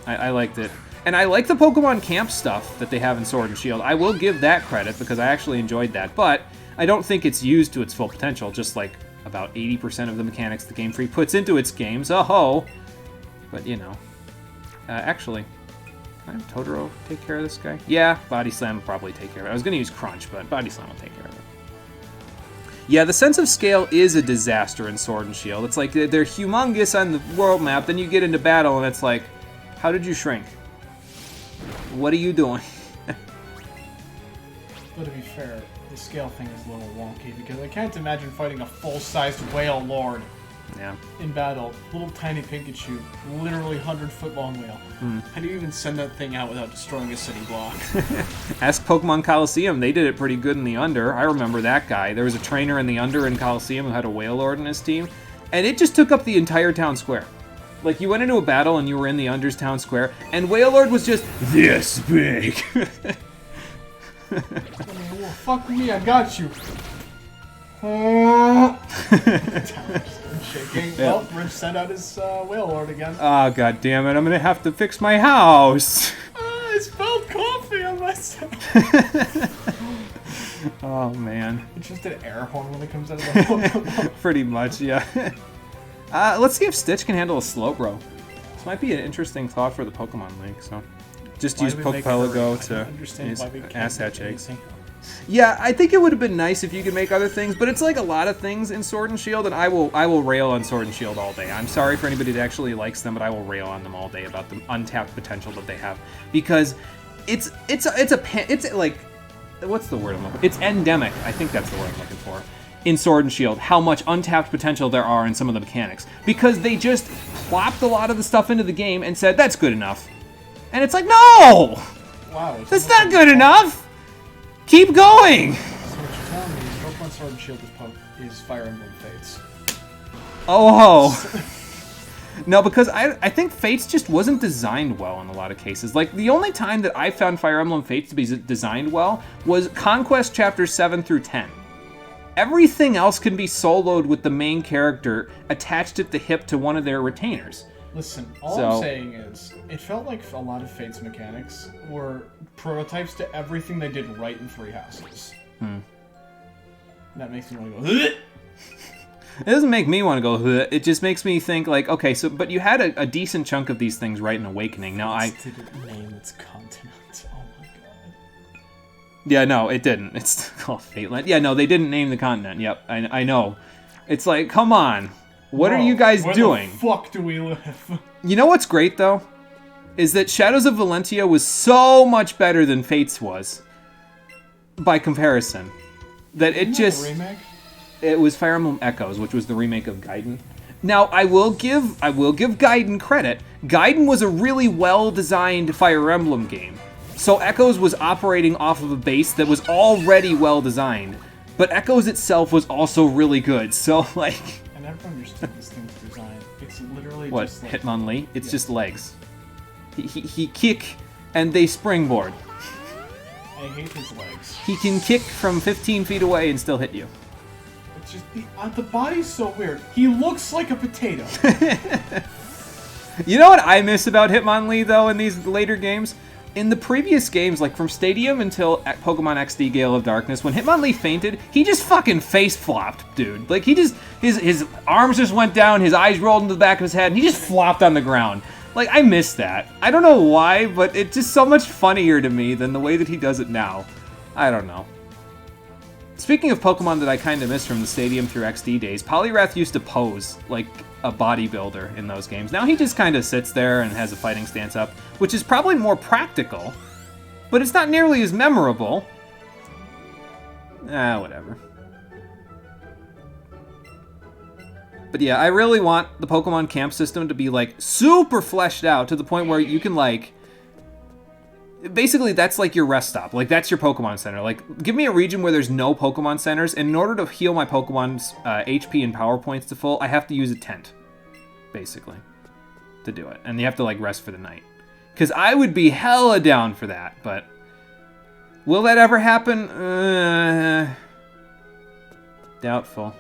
I liked it. And I like the Pokemon Camp stuff that they have in Sword and Shield. I will give that credit because I actually enjoyed that, but I don't think it's used to its full potential, just like about 80% of the mechanics the Game Freak puts into its games. Oh-ho! But, you know. Actually, can I have Totoro take care of this guy? Yeah, Body Slam will probably take care of it. I was going to use Crunch, but Body Slam will take care of it. Yeah, the sense of scale is a disaster in Sword and Shield. It's like they're humongous on the world map, then you get into battle and it's like, how did you shrink? What are you doing? But to be fair, the scale thing is a little wonky because I can't imagine fighting a full-sized whale lord Yeah. in battle. Little tiny Pikachu, literally 100-foot long whale. How do you even send that thing out without destroying a city block? Ask Pokemon Coliseum. They did it pretty good in the Under. I remember that guy. There was a trainer in the Under in Coliseum who had a Wailord in his team, and it just took up the entire town square. Like, you went into a battle and you were in the Under's town square, and Wailord was just this big. Well, fuck me, I got you. Shaking. Yeah. Well, Rich sent out his Wailord again. Oh, god damn it. I'm gonna have to fix my house. I spilled coffee on myself. Oh, man. It's just an air horn when it comes out of the Pokemon. Pretty much, yeah. Let's see if Stitch can handle a Slowbro. This might be an interesting thought for the Pokemon League, so... Just use Pokepelago to use Asshatch eggs. Yeah, I think it would have been nice if you could make other things, but it's like a lot of things in Sword and Shield, and I will rail on Sword and Shield all day. I'm sorry for anybody that actually likes them, but I will rail on them all day about the untapped potential that they have, because it's like, what's the word I'm looking for? It's endemic. I think that's the word I'm looking for. In Sword and Shield, how much untapped potential there are in some of the mechanics, because they just plopped a lot of the stuff into the game and said that's good enough. And it's like, no! Wow. That's not good enough! Keep going! So what you're telling me is Pokemon Sword and Shield is Fire Emblem Fates. Oh ho! No, because I think Fates just wasn't designed well in a lot of cases. Like, the only time that I found Fire Emblem Fates to be designed well was Conquest Chapters 7 through 10. Everything else can be soloed with the main character attached at the hip to one of their retainers. Listen, all I'm saying is, it felt like a lot of Fate's mechanics were prototypes to everything they did right in Three Houses. That makes me want to go, Ugh! It doesn't make me want to go, Ugh. It just makes me think, like, okay, so, but you had a decent chunk of these things right in Awakening. Now, It didn't name its continent. Oh my god. Yeah, no, it didn't. It's called Fateland. Yeah, no, they didn't name the continent. Yep, I know. It's like, come on. What are you guys doing? Where the fuck do we live? You know what's great, though? Is that Shadows of Valentia was so much better than Fates was. By comparison. That it just... That a remake? It was Fire Emblem Echoes, which was the remake of Gaiden. Now, I will give Gaiden credit. Gaiden was a really well-designed Fire Emblem game. So Echoes was operating off of a base that was already well-designed. But Echoes itself was also really good, so, like... I never understood this thing's design. It's literally What, just like... Hitmonlee? It's just legs. He kick, and they springboard. I hate his legs. He can kick from 15 feet away and still hit you. It's just... The body's so weird. He looks like a potato. You know what I miss about Hitmonlee, though, in these later games? In the previous games, like from Stadium until Pokemon XD Gale of Darkness, when Hitmonlee fainted, he just fucking face-flopped, dude. Like, he just... His arms just went down, his eyes rolled into the back of his head, and he just flopped on the ground. Like, I miss that. I don't know why, but it's just so much funnier to me than the way that he does it now. I don't know. Speaking of Pokemon that I kind of miss from the Stadium through XD days, Poliwrath used to pose like a bodybuilder in those games. Now he just kind of sits there and has a fighting stance up, which is probably more practical, but it's not nearly as memorable. Whatever. But yeah, I really want the Pokemon camp system to be like super fleshed out to the point where you can like... Basically, that's like your rest stop. Like, that's your Pokemon Center. Like, give me a region where there's no Pokemon Centers, and in order to heal my Pokemon's HP and Power Points to full, I have to use a tent, basically, to do it. And you have to, like, rest for the night. Because I would be hella down for that, but... Will that ever happen? Doubtful.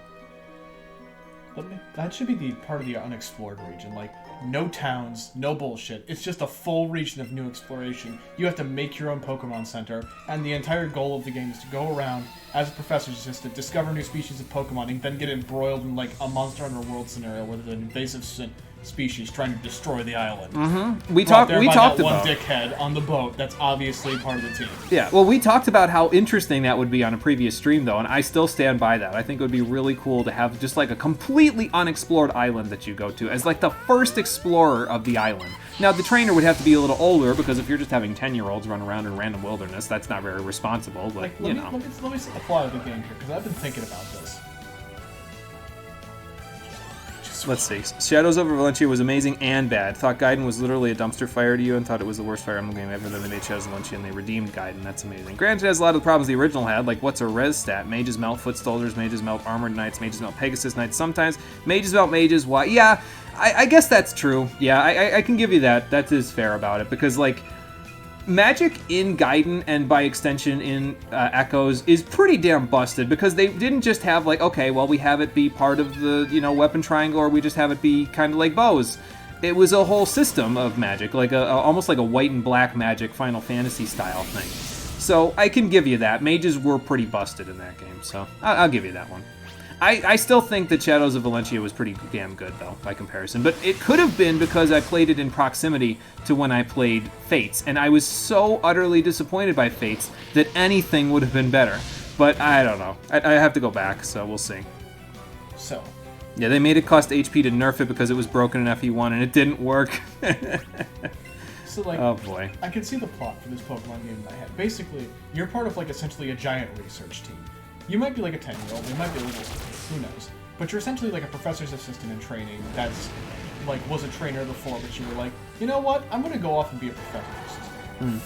That should be the part of the unexplored region. Like, no towns, no bullshit. It's just a full region of new exploration. You have to make your own Pokemon Center, and the entire goal of the game is to go around as a professor's assistant, discover new species of Pokemon, and then get embroiled in like a Monster Hunter World scenario where there's an invasive species trying to destroy the island. We talked that about one dickhead on the boat that's obviously part of the team. Yeah, well, we talked about how interesting that would be on a previous stream, though, and I still stand by that. I think it would be really cool to have just like a completely unexplored island that you go to as like the first explorer of the island. Now, the trainer would have to be a little older, because if you're just having 10-year-olds run around in random wilderness, that's not very responsible, but, Let me set the plot of the game here, because I've been thinking about this. Let's see. Shadows over Valencia was amazing and bad. Thought Gaiden was literally a dumpster fire to you and thought it was the worst Fire Emblem game ever. Then they made Shadows of Valencia and they redeemed Gaiden. That's amazing. Granted, it has a lot of the problems the original had, like what's a res stat? Mages melt foot soldiers, mages melt armored knights, mages melt Pegasus knights sometimes. Mages melt mages. Why? Yeah, I guess that's true. Yeah, I can give you that. That is fair about it, because, like, magic in Gaiden, and by extension in Echoes, is pretty damn busted, because they didn't just have, like, okay, well, we have it be part of the, weapon triangle, or we just have it be kind of like bows. It was a whole system of magic, like almost like a white and black magic Final Fantasy style thing. So I can give you that. Mages were pretty busted in that game, so I'll give you that one. I still think that Shadows of Valencia was pretty damn good, though, by comparison. But it could have been because I played it in proximity to when I played Fates, and I was so utterly disappointed by Fates that anything would have been better. But I don't know. I have to go back, so we'll see. So. Yeah, they made it cost HP to nerf it because it was broken in FE1, and it didn't work. So, like, oh boy. I can see the plot for this Pokemon game in my head. Basically, you're part of, like, essentially a giant research team. You might be like a 10-year-old, you might be a little older, who knows. But you're essentially like a professor's assistant in training that's, like, was a trainer before, but you were like, you know what, I'm going to go off and be a professor's assistant.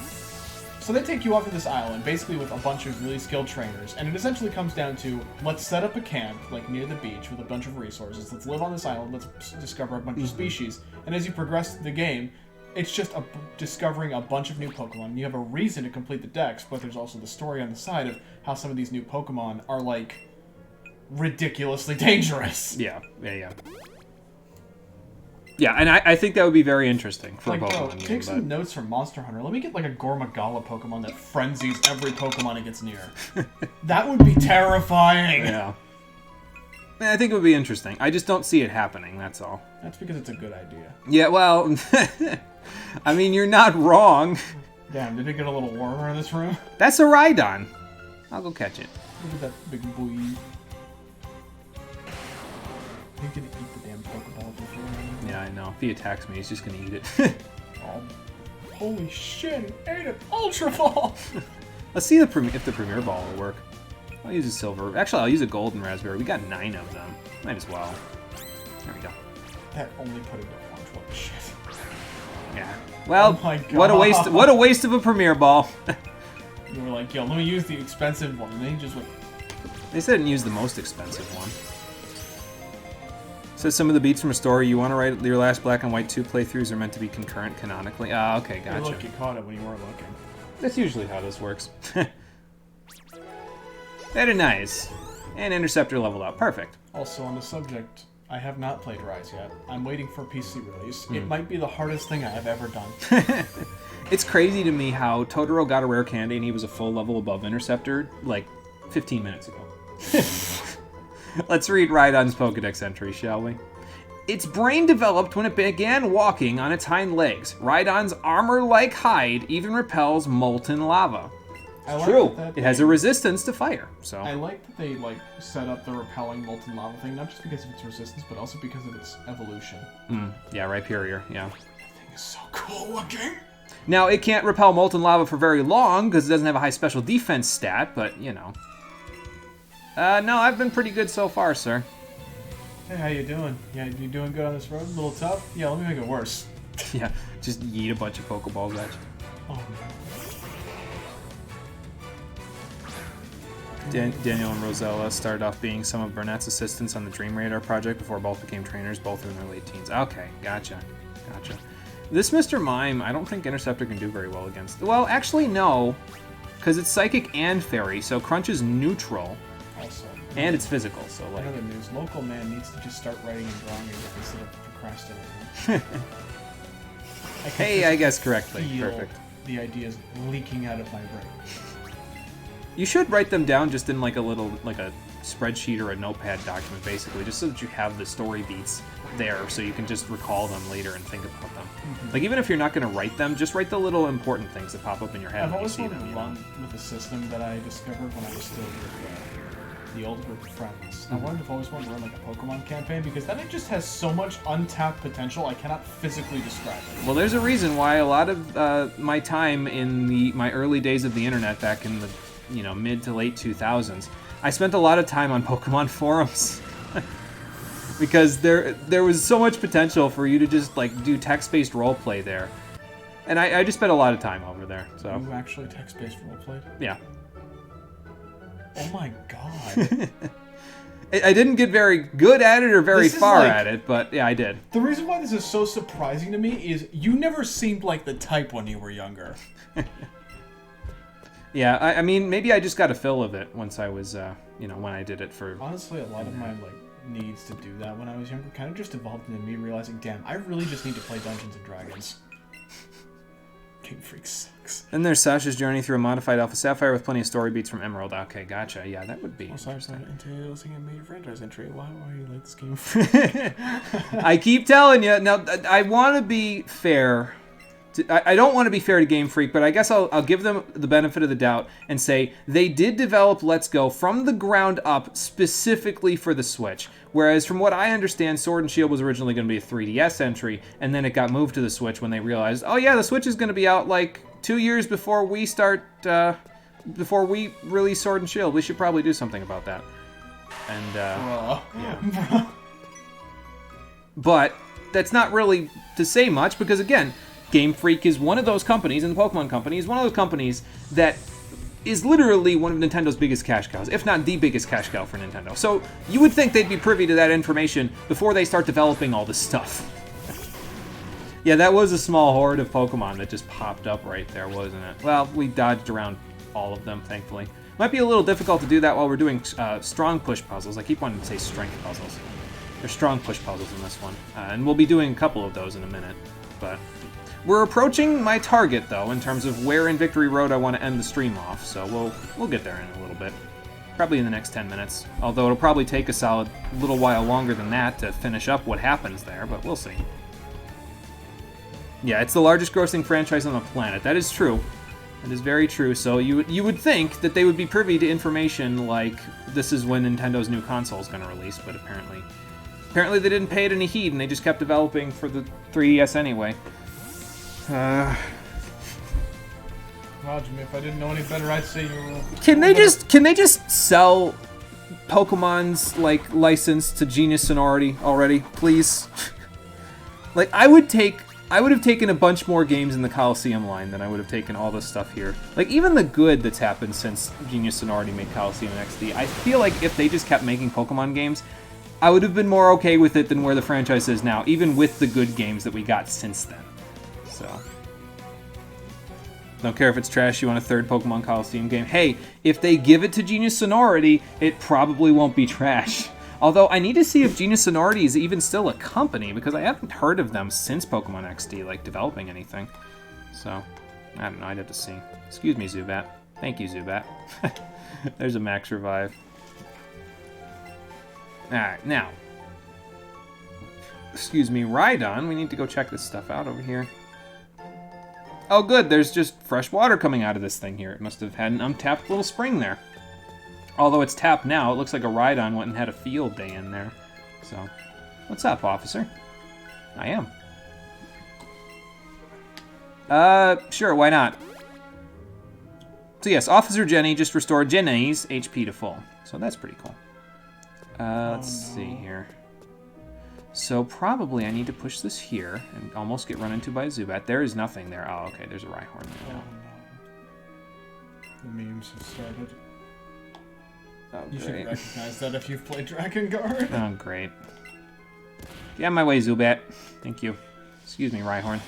So they take you off to this island, basically with a bunch of really skilled trainers, and it essentially comes down to, let's set up a camp, like, near the beach with a bunch of resources, let's live on this island, let's discover a bunch of species, and as you progress the game, it's just discovering a bunch of new Pokemon. You have a reason to complete the dex, but there's also the story on the side of how some of these new Pokemon are, like, ridiculously dangerous. Yeah, and I think that would be very interesting for like, a Pokemon bro, game. Take some notes from Monster Hunter. Let me get, like, a Gormagala Pokemon that frenzies every Pokemon it gets near. That would be terrifying! Yeah. I think it would be interesting. I just don't see it happening, that's all. That's because it's a good idea. Yeah, well... I mean, you're not wrong. Damn, did it get a little warmer in this room? That's a Rhydon. I'll go catch it. Look at that big boy. He's gonna eat the damn Pokeball before. Yeah, I know. If he attacks me, he's just gonna eat it. Oh, holy shit, it ate an Ultra Ball! Let's see if the Premier Ball will work. I'll use a silver. Actually, I'll use a golden raspberry. We got 9 of them. Might as well. There we go. That only put it to launch. What the shit? Yeah. Well, oh my God. What a waste! What a waste of a Premier Ball. You were like, yo, let me use the expensive one, and then you just went. They said use the most expensive one. Says some of the beats from a story you want to write. Your last Black and White 2 playthroughs are meant to be concurrent canonically. Ah, okay, gotcha. Hey, look, you caught it when you weren't looking. That's usually how this works. Very nice. And Interceptor leveled up. Perfect. Also, on the subject, I have not played Rise yet. I'm waiting for PC release. It might be the hardest thing I have ever done. It's crazy to me how Totoro got a rare candy and he was a full level above Interceptor, like, 15 minutes ago. Let's read Rhydon's Pokedex entry, shall we? Its brain developed when it began walking on its hind legs. Rhydon's armor-like hide even repels molten lava. True. It has a resistance to fire. So I like that they set up the repelling molten lava thing, not just because of its resistance, but also because of its evolution. Yeah, Rhyperior, yeah. That thing is so cool looking. Now, it can't repel molten lava for very long because it doesn't have a high special defense stat, but, you know. No, I've been pretty good so far, sir. Hey, how you doing? Yeah, you doing good on this road? A little tough? Yeah, let me make it worse. Yeah, just yeet a bunch of Pokeballs at you. Oh, Daniel and Rosella started off being some of Burnett's assistants on the Dream Radar project before both became trainers, both in their late teens. Okay, gotcha. This Mr. Mime, I don't think Interceptor can do very well against. Well, actually, no, because it's Psychic and Fairy, so Crunch is neutral. Also, and it's physical, so like... Another news, local man needs to just start writing and drawing again instead of procrastinating. Hey, I guess correctly. Perfect. The ideas leaking out of my brain. You should write them down just in like a little, like a spreadsheet or a notepad document, basically, just so that you have the story beats there, so you can just recall them later and think about them. Like, even if you're not going to write them, just write the little important things that pop up in your head I've when you always see wanted them. to You know? run with a system that I discovered when I was still with the old group of friends. I've always wanted to run like a Pokemon campaign because then it just has so much untapped potential I cannot physically describe it. Well, there's a reason why a lot of my time in my early days of the internet back in the mid to late 2000s, I spent a lot of time on Pokemon forums. Because there was so much potential for you to just like do text-based roleplay there, and I just spent a lot of time over there. So You actually text-based roleplayed? yeah. Oh my god. I didn't get very good at it or very This is far like- at it, but yeah, I did. The reason why this is so surprising to me is you never seemed like the type when you were younger. Yeah, I mean, maybe I just got a fill of it once I was, when I did it for... Honestly, a lot of my needs to do that when I was younger kind of just evolved into me realizing, damn, I really just need to play Dungeons and Dragons. Game Freak sucks. Then there's Sasha's journey through a modified Alpha Sapphire with plenty of story beats from Emerald. Okay, gotcha. Yeah, that would be... Oh, sorry, entails a major franchise entry. Why you like this game? I keep telling you. Now, I want to be fair. I don't want to be fair to Game Freak, but I guess I'll give them the benefit of the doubt and say they did develop Let's Go from the ground up specifically for the Switch. Whereas from what I understand, Sword and Shield was originally going to be a 3DS entry, and then it got moved to the Switch when they realized, oh yeah, the Switch is going to be out like 2 years before we before we release Sword and Shield. We should probably do something about that. And, yeah. But that's not really to say much because, again, Game Freak is one of those companies, and the Pokemon Company is one of those companies that is literally one of Nintendo's biggest cash cows, if not the biggest cash cow for Nintendo. So you would think they'd be privy to that information before they start developing all this stuff. Yeah, that was a small horde of Pokemon that just popped up right there, wasn't it? Well, we dodged around all of them, thankfully. Might be a little difficult to do that while we're doing strong push puzzles. I keep wanting to say strength puzzles. There's strong push puzzles in this one, and we'll be doing a couple of those in a minute, but... We're approaching my target, though, in terms of where in Victory Road I want to end the stream off, so we'll get there in a little bit. Probably in the next 10 minutes. Although it'll probably take a solid little while longer than that to finish up what happens there, but we'll see. Yeah, it's the largest grossing franchise on the planet. That is true. That is very true. So you would think that they would be privy to information like this is when Nintendo's new console is going to release, but apparently they didn't pay it any heed and they just kept developing for the 3DS anyway. Wow, Jimmy, if I didn't know any better, I'd say you were... Can they just sell Pokemon's license to Genius Sonority already, please? I would have taken a bunch more games in the Coliseum line than I would have taken all this stuff here. Even the good that's happened since Genius Sonority made Coliseum XD, I feel like if they just kept making Pokemon games, I would have been more okay with it than where the franchise is now, even with the good games that we got since then. So, don't care if it's trash, you want a third Pokemon Coliseum game. Hey, if they give it to Genius Sonority, it probably won't be trash. Although, I need to see if Genius Sonority is even still a company, because I haven't heard of them since Pokemon XD, developing anything. So, I don't know, I'd have to see. Excuse me, Zubat. Thank you, Zubat. There's a Max Revive. Alright, now. Excuse me, Rhydon. We need to go check this stuff out over here. Oh, good. There's just fresh water coming out of this thing here. It must have had an untapped little spring there. Although it's tapped now, it looks like a Rhydon went and had a field day in there. So, what's up, officer? I am. Sure, why not? So yes, Officer Jenny just restored Jenny's HP to full. So that's pretty cool. Let's see here. So probably I need to push this here and almost get run into by a Zubat. There is nothing there. Oh, okay, there's a Rhyhorn there now. The memes have started. Oh, You should great. recognize that if you've played Dragon Guard. Oh, great. Get out of my way, Zubat. Thank you. Excuse me, Rhyhorn.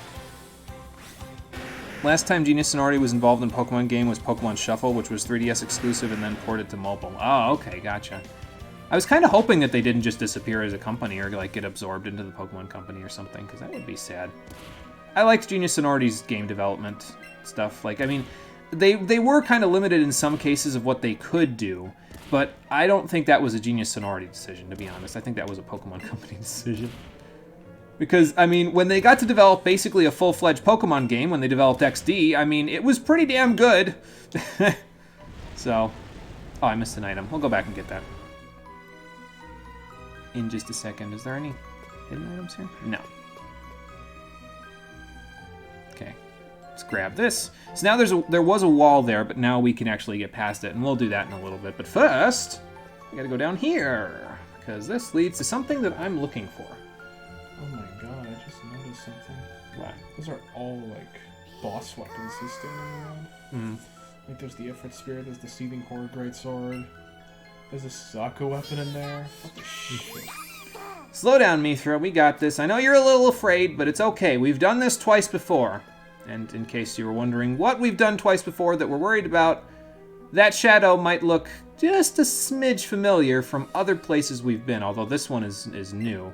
Last time Genius Sonority was involved in a Pokemon game was Pokemon Shuffle, which was 3DS exclusive and then ported to mobile. Oh, okay, gotcha. I was kind of hoping that they didn't just disappear as a company or get absorbed into the Pokemon Company or something, because that would be sad. I liked Genius Sonority's game development stuff. I mean, they were kind of limited in some cases of what they could do, But I don't think that was a Genius Sonority decision, to be honest. I think that was a Pokemon Company decision. Because, I mean, when they got to develop basically a full-fledged Pokemon game, when they developed XD, I mean, it was pretty damn good. So, oh, I missed an item. We'll go back and get that in just a second. Is there any hidden items here? No. Okay, let's grab this. So now there was a wall there, but now we can actually get past it, and we'll do that in a little bit. But first, we gotta go down here, because this leads to something that I'm looking for. Oh my god, I just noticed something. What? Those are all, like, boss weapons he's standing around. Mm. Like, there's the Ifrit Spear, there's the Seething Core Greatsword. There's a Saku weapon in there. What the shit? Slow down, Mithra. We got this. I know you're a little afraid, but it's okay. We've done this twice before. And in case you were wondering what we've done twice before that we're worried about, that shadow might look just a smidge familiar from other places we've been, although this one is new.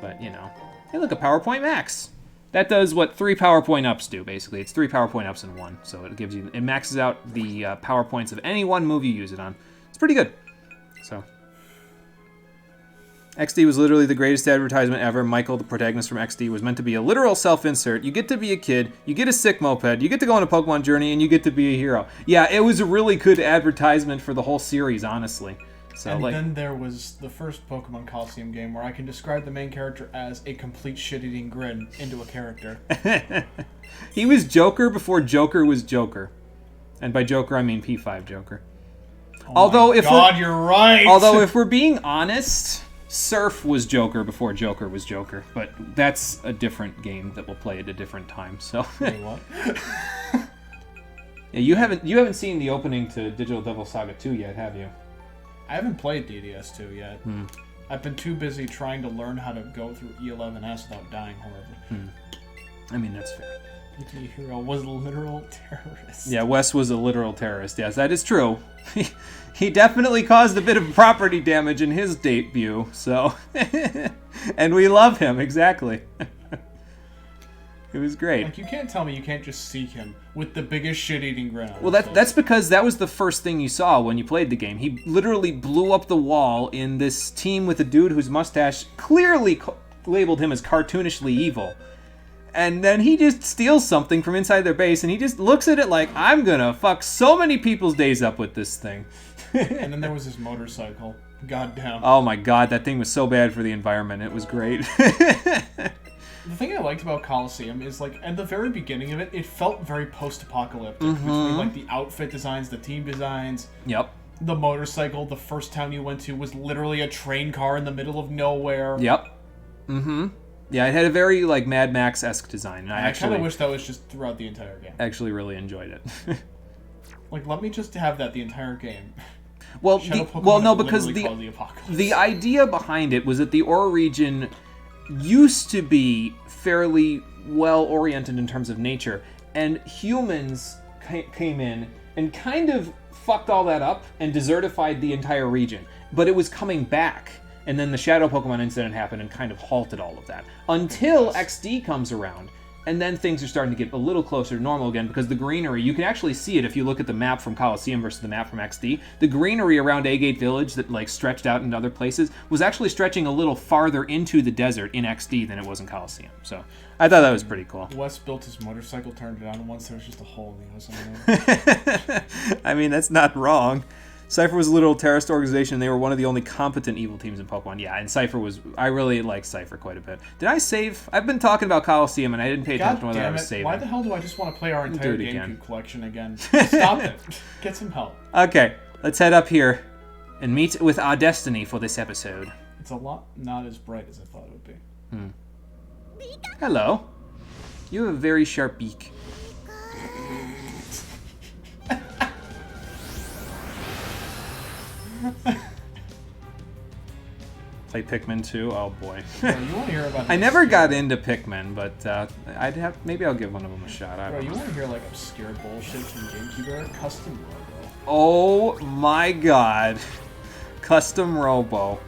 But, you know. Hey, look, a PowerPoint Max. That does what 3 PowerPoint ups do, basically. It's 3 PowerPoint ups in one. So it maxes out the PowerPoints of any one move you use it on. It's pretty good. So, XD was literally the greatest advertisement ever. Michael, the protagonist from XD, was meant to be a literal self-insert. You get to be a kid, you get a sick moped, you get to go on a Pokemon journey, and you get to be a hero. Yeah, it was a really good advertisement for the whole series, honestly. So, and then there was the first Pokemon Coliseum game where I can describe the main character as a complete shit-eating grin into a character. He was Joker before Joker was Joker. And by Joker, I mean P5 Joker. Oh you're right! Although, if we're being honest, Surf was Joker before Joker was Joker. But that's a different game that we'll play at a different time, so... Wait, what? Yeah, you haven't seen the opening to Digital Devil Saga 2 yet, have you? I haven't played DDS2 yet. I've been too busy trying to learn how to go through E11S without dying horribly. I mean, that's fair. The hero was a literal terrorist. Yeah, Wes was a literal terrorist. Yes, that is true. He definitely caused a bit of property damage in his debut, so... And we love him, exactly. It was great. Like, you can't tell me you can't just see him with the biggest shit-eating grin on Well, his face. that's because that was the first thing you saw when you played the game. He literally blew up the wall in this team with a dude whose mustache clearly labeled him as cartoonishly evil. And then he just steals something from inside their base, and he just looks at it like, I'm gonna fuck so many people's days up with this thing. And then there was his motorcycle. Goddamn. Oh my god, that thing was so bad for the environment. It was great. The thing I liked about Coliseum is, like, at the very beginning of it, it felt very post-apocalyptic. Between, like, the outfit designs, the team designs. Yep. The motorcycle, the first town you went to was literally a train car in the middle of nowhere. Yep. Yeah, it had a very, like, Mad Max-esque design. And I kind of wish that was just throughout the entire game. I actually really enjoyed it. Like, let me just have that the entire game. Well, no, because the the idea behind it was that the Aura region used to be fairly well-oriented in terms of nature, and humans came in and kind of fucked all that up and desertified the entire region. But it was coming back, and then the Shadow Pokemon incident happened and kind of halted all of that. Until XD comes around, and then things are starting to get a little closer to normal again, because the greenery, you can actually see it if you look at the map from Coliseum versus the map from XD. The greenery around Agate Village that, like, stretched out into other places was actually stretching a little farther into the desert in XD than it was in Coliseum. So I thought that was pretty cool. Wes built his motorcycle, turned it on, and once there was just a hole in the outside. I mean, that's not wrong. Cypher was a literal terrorist organization, and they were one of the only competent evil teams in Pokemon. Yeah, and Cypher was... I really like Cypher quite a bit. Did I save? I've been talking about Coliseum, and I didn't pay attention to whether I was saving. Why the hell do I just want to play our entire GameCube collection again? Stop it. Get some help. Okay, let's head up here and meet with our destiny for this episode. It's a lot not as bright as I thought it would be. Hello. You have a very sharp beak. Play Pikmin 2? Oh boy. Bro, you want to hear about I never got into Pikmin, but maybe I'll give one of them a shot. Bro, you want to hear like obscure bullshit from GameCube era? Custom Robo. Oh my god. Custom Robo.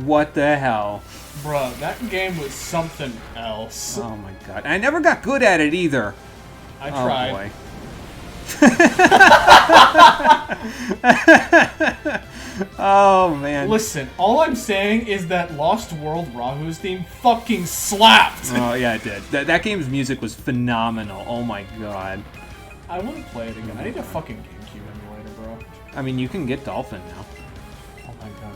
What the hell? Bro, that game was something else. Oh my god. I never got good at it either. I tried. Oh boy. Oh, man. Listen, all I'm saying is that Lost World Rahu's theme fucking slapped! Oh, yeah, it did. That game's music was phenomenal. Oh, my God. I want to play it again. I need a fucking GameCube emulator, bro. I mean, you can get Dolphin now. Oh my god,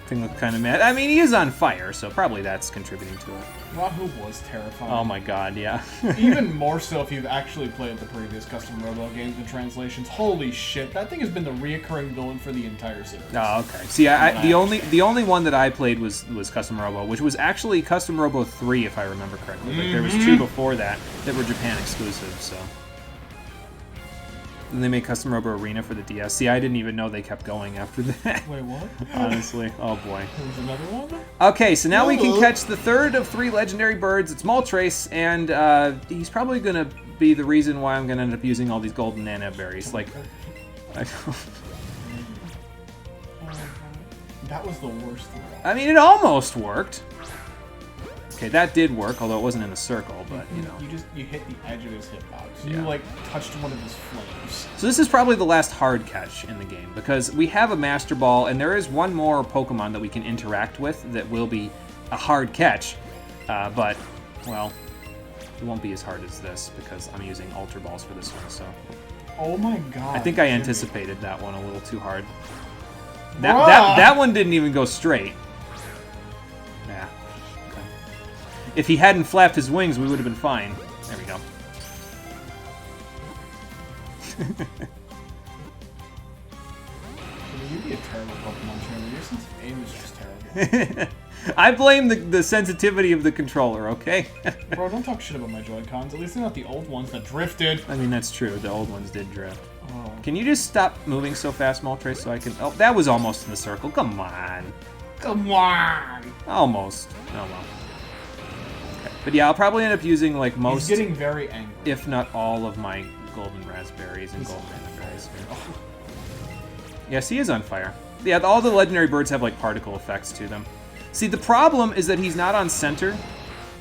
Thing looked kind of mad. I mean, he is on fire, so probably that's contributing to it. Rahu was terrifying. Oh my god, yeah. Even more so if you've actually played the previous custom Robo games and translations. Holy shit, that thing has been the reoccurring villain for the entire series. Oh, okay. See, the only one that I played was Custom Robo, which was actually Custom Robo 3, if I remember correctly. Like, there was 2 before that were Japan exclusive, so. And they made Custom Robo Arena for the DS. See, I didn't even know they kept going after that. Wait, what? Honestly. Oh, boy. There was another one? Okay, so now we can catch the third of 3 legendary birds. It's Moltres, and he's probably going to be the reason why I'm going to end up using all these golden Nana berries. Like, that was the worst thing. I mean, it almost worked. Okay, that did work, although it wasn't in the circle, but, you know. You hit the edge of his hitbox. Yeah. You, like, touched one of his flames. So this is probably the last hard catch in the game, because we have a Master Ball, and there is one more Pokemon that we can interact with that will be a hard catch. But, well, it won't be as hard as this, because I'm using Ultra Balls for this one, so. Oh my god. I think I anticipated that one a little too hard. That one didn't even go straight. Yeah. Okay. If he hadn't flapped his wings, we would have been fine. There we go. You'd be a terrible Pokemon trainer. Your sense of aim is just terrible. I blame the sensitivity of the controller, okay? Bro, don't talk shit about my Joy-Cons. At least they're not the old ones that drifted. I mean, that's true. The old ones did drift. Oh. Can you just stop moving so fast, Moltres, so I can... Oh, that was almost in the circle. Come on. Come on! Almost. Oh, well. Okay. But yeah, I'll probably end up using, like, most... He's getting very angry. If not all of my golden raspberries and golden raspberries. Yes, he is on fire. Yeah, all the legendary birds have, like, particle effects to them. See, the problem is that he's not on center,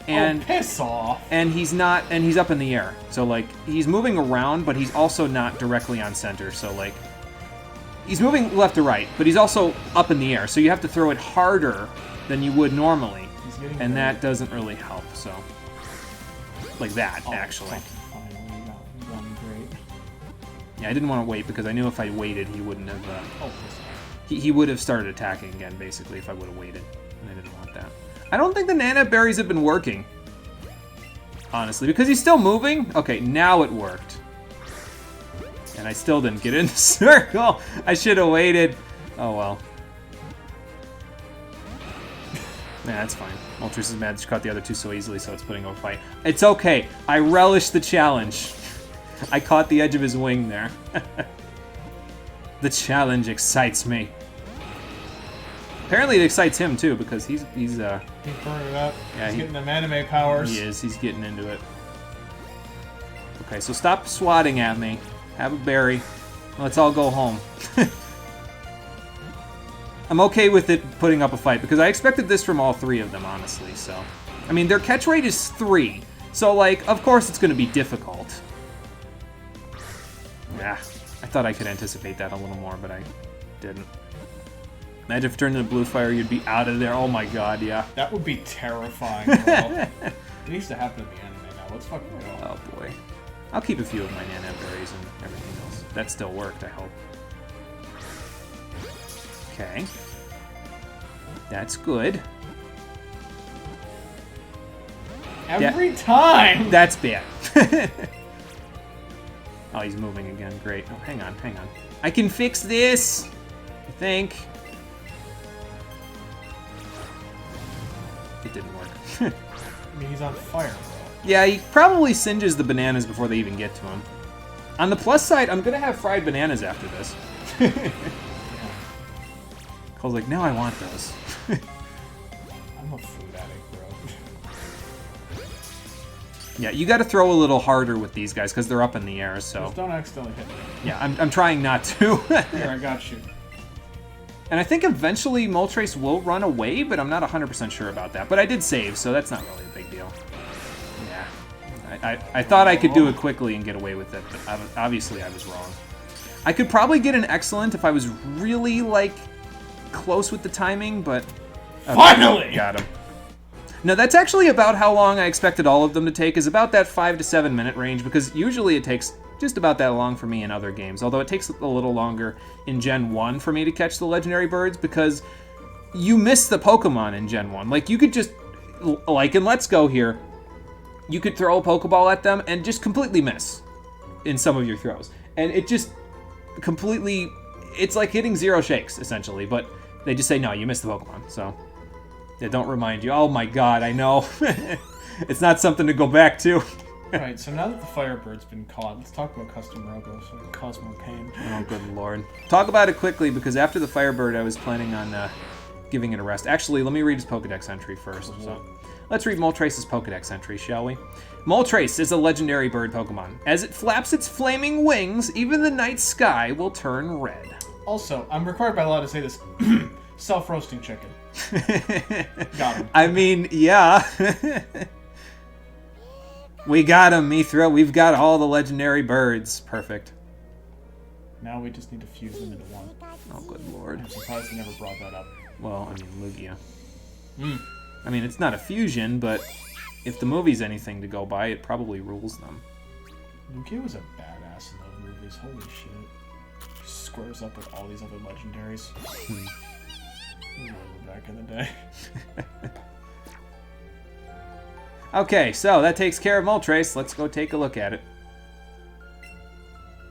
and piss off. And he's up in the air. So like he's moving around, but he's also not directly on center. So like he's moving left to right, but he's also up in the air. So you have to throw it harder than you would normally, and that doesn't really help. So like that actually. Finally, you got great. Yeah, I didn't want to wait because I knew if I waited, he wouldn't have. He would have started attacking again, basically, if I would have waited. And I didn't want that. I don't think the Nana Berries have been working. Honestly, because he's still moving. Okay, now it worked. And I still didn't get in the circle. I should have waited. Oh, well. Nah, that's fine. Moltres is mad that she caught the other two so easily, so it's putting up a fight. It's okay. I relish the challenge. I caught the edge of his wing there. The challenge excites me. Apparently it excites him too, because he's burning it up. Yeah, he's getting them anime powers. He is. He's getting into it. Okay, so stop swatting at me. Have a berry. Let's all go home. I'm okay with it putting up a fight, because I expected this from all three of them, honestly, so. I mean, their catch rate is 3, so, like, of course it's going to be difficult. Yeah, I thought I could anticipate that a little more, but I didn't. Imagine if it turned into blue fire, you'd be out of there. Oh my god, yeah. That would be terrifying, bro. It needs to happen in the anime now. Let's fucking go. Oh boy. I'll keep a few of my Nana berries and everything else. That still worked, I hope. Okay. That's good. Every time! That's bad. Oh, he's moving again. Great. Oh, hang on, hang on. I can fix this! I think. It didn't work. I mean, he's on fire, bro. Yeah, he probably singes the bananas before they even get to him. On the plus side, I'm gonna have fried bananas after this. Yeah. Cole's like, now I want those. I'm a food addict, bro. Yeah, you gotta throw a little harder with these guys, because they're up in the air, so... Just don't accidentally hit me. Yeah, I'm trying not to. Here, I got you. And I think eventually Moltres will run away, but I'm not 100% sure about that. But I did save, so that's not really a big deal. Yeah. I thought I could do it quickly and get away with it, but obviously I was wrong. I could probably get an excellent if I was really, like, close with the timing, but... Okay, Finally! got him. No, that's actually about how long I expected all of them to take, is about that 5 to 7 minute range, because usually it takes just about that long for me in other games, although it takes a little longer in Gen 1 for me to catch the legendary birds, because you miss the Pokemon in Gen 1. Like, you could just, like in Let's Go here, you could throw a Pokeball at them and just completely miss in some of your throws. And it just completely, it's like hitting zero shakes, essentially, but they just say, no, you missed the Pokemon, so they don't remind you. Oh my god, I know. It's not something to go back to. Alright, so now that the Firebird's been caught, let's talk about Custom Robo so it can cause more pain. Oh, good lord. Talk about it quickly, because after the Firebird, I was planning on giving it a rest. Actually, let me read his Pokedex entry first. Cool. So, let's read Moltres' Pokedex entry, shall we? Moltres is a legendary bird Pokemon. As it flaps its flaming wings, even the night sky will turn red. Also, I'm required by law to say this. Self-roasting chicken. Got him. I mean, yeah. We got him, Mithra. We've got all the legendary birds. Perfect. Now we just need to fuse them into one. Oh, good lord. I'm surprised they never brought that up. Well, I mean, Lugia. Hmm. I mean, it's not a fusion, but if the movie's anything to go by, it probably rules them. Lugia was a badass in those movies. Holy shit. He squares up with all these other legendaries. Back in the day. Okay, so that takes care of Moltres. Let's go take a look at it.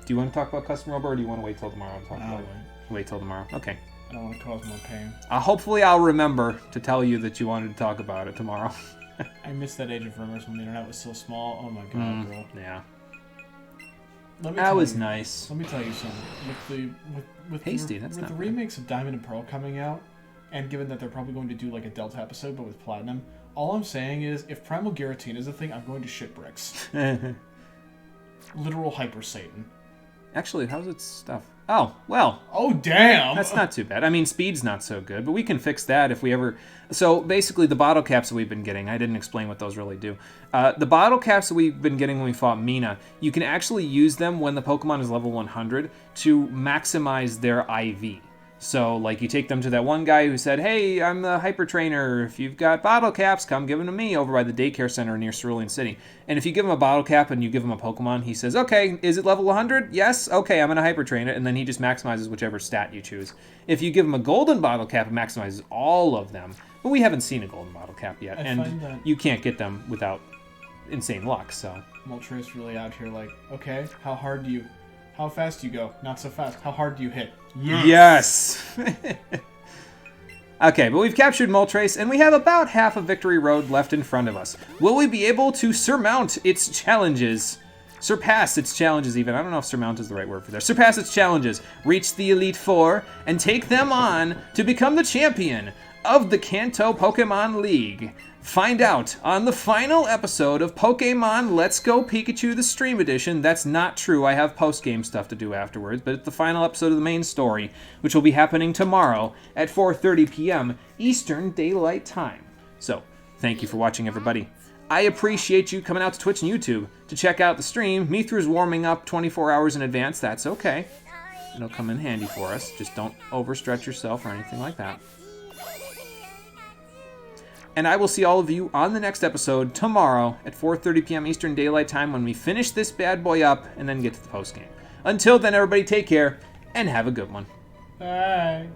Do you want to talk about Custom Robo, or do you want to wait till tomorrow to talk about it? Wait till tomorrow. Okay. I don't want to cause more pain. Hopefully I'll remember to tell you that you wanted to talk about it tomorrow. I missed that age of rumors when the internet was so small. Oh my god, bro. Yeah. Let me That tell was you, nice. Let me tell you something. With Hasty, that's with not the bad. remakes of Diamond and Pearl coming out, and given that they're probably going to do like a Delta episode but with Platinum, all I'm saying is if Primal Giratina is a thing, I'm going to shit bricks. Literal Hyper Satan. Actually, how's its stuff? Oh, well. Oh, damn! That's not too bad. I mean, speed's not so good, but we can fix that if we ever... So, basically, the bottle caps that we've been getting, I didn't explain what those really do. The bottle caps that we've been getting when we fought Mina, you can actually use them when the Pokemon is level 100 to maximize their IV. So, like, you take them to that one guy who said, hey, I'm the Hyper Trainer. If you've got bottle caps, come give them to me over by the daycare center near Cerulean City. And if you give him a bottle cap and you give him a Pokemon, he says, okay, is it level 100? Yes? Okay, I'm going to Hyper Train it. And then he just maximizes whichever stat you choose. If you give him a golden bottle cap, it maximizes all of them. But we haven't seen a golden bottle cap yet. I find that you can't get them without insane luck, so... Moltres really out here like, okay, how fast do you go? Not so fast. How hard do you hit? Yes! Okay, but we've captured Moltres, and we have about half of Victory Road left in front of us. Will we be able to surmount its challenges? Surpass its challenges, even. I don't know if surmount is the right word for that. Surpass its challenges, reach the Elite Four, and take them on to become the champion of the Kanto Pokemon League. Find out on the final episode of Pokemon Let's Go Pikachu the Stream Edition. That's not true. I have post-game stuff to do afterwards, but it's the final episode of the main story, which will be happening tomorrow at 4:30 p.m. Eastern Daylight Time. So, thank you for watching, everybody. I appreciate you coming out to Twitch and YouTube to check out the stream. Mithra's warming up 24 hours in advance. That's okay. It'll come in handy for us. Just don't overstretch yourself or anything like that. And I will see all of you on the next episode tomorrow at 4:30 p.m. Eastern Daylight Time when we finish this bad boy up and then get to the postgame. Until then, everybody take care and have a good one. Bye.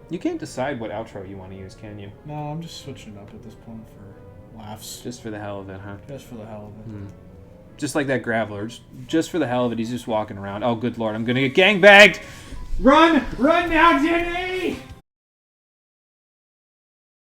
You can't decide what outro you want to use, can you? No, I'm just switching it up at this point for laughs. Just for the hell of it, huh? Just for the hell of it. Just like that Graveler. Just for the hell of it, he's just walking around. Oh, good lord, I'm gonna get gangbagged! Run! Run now, Jenny!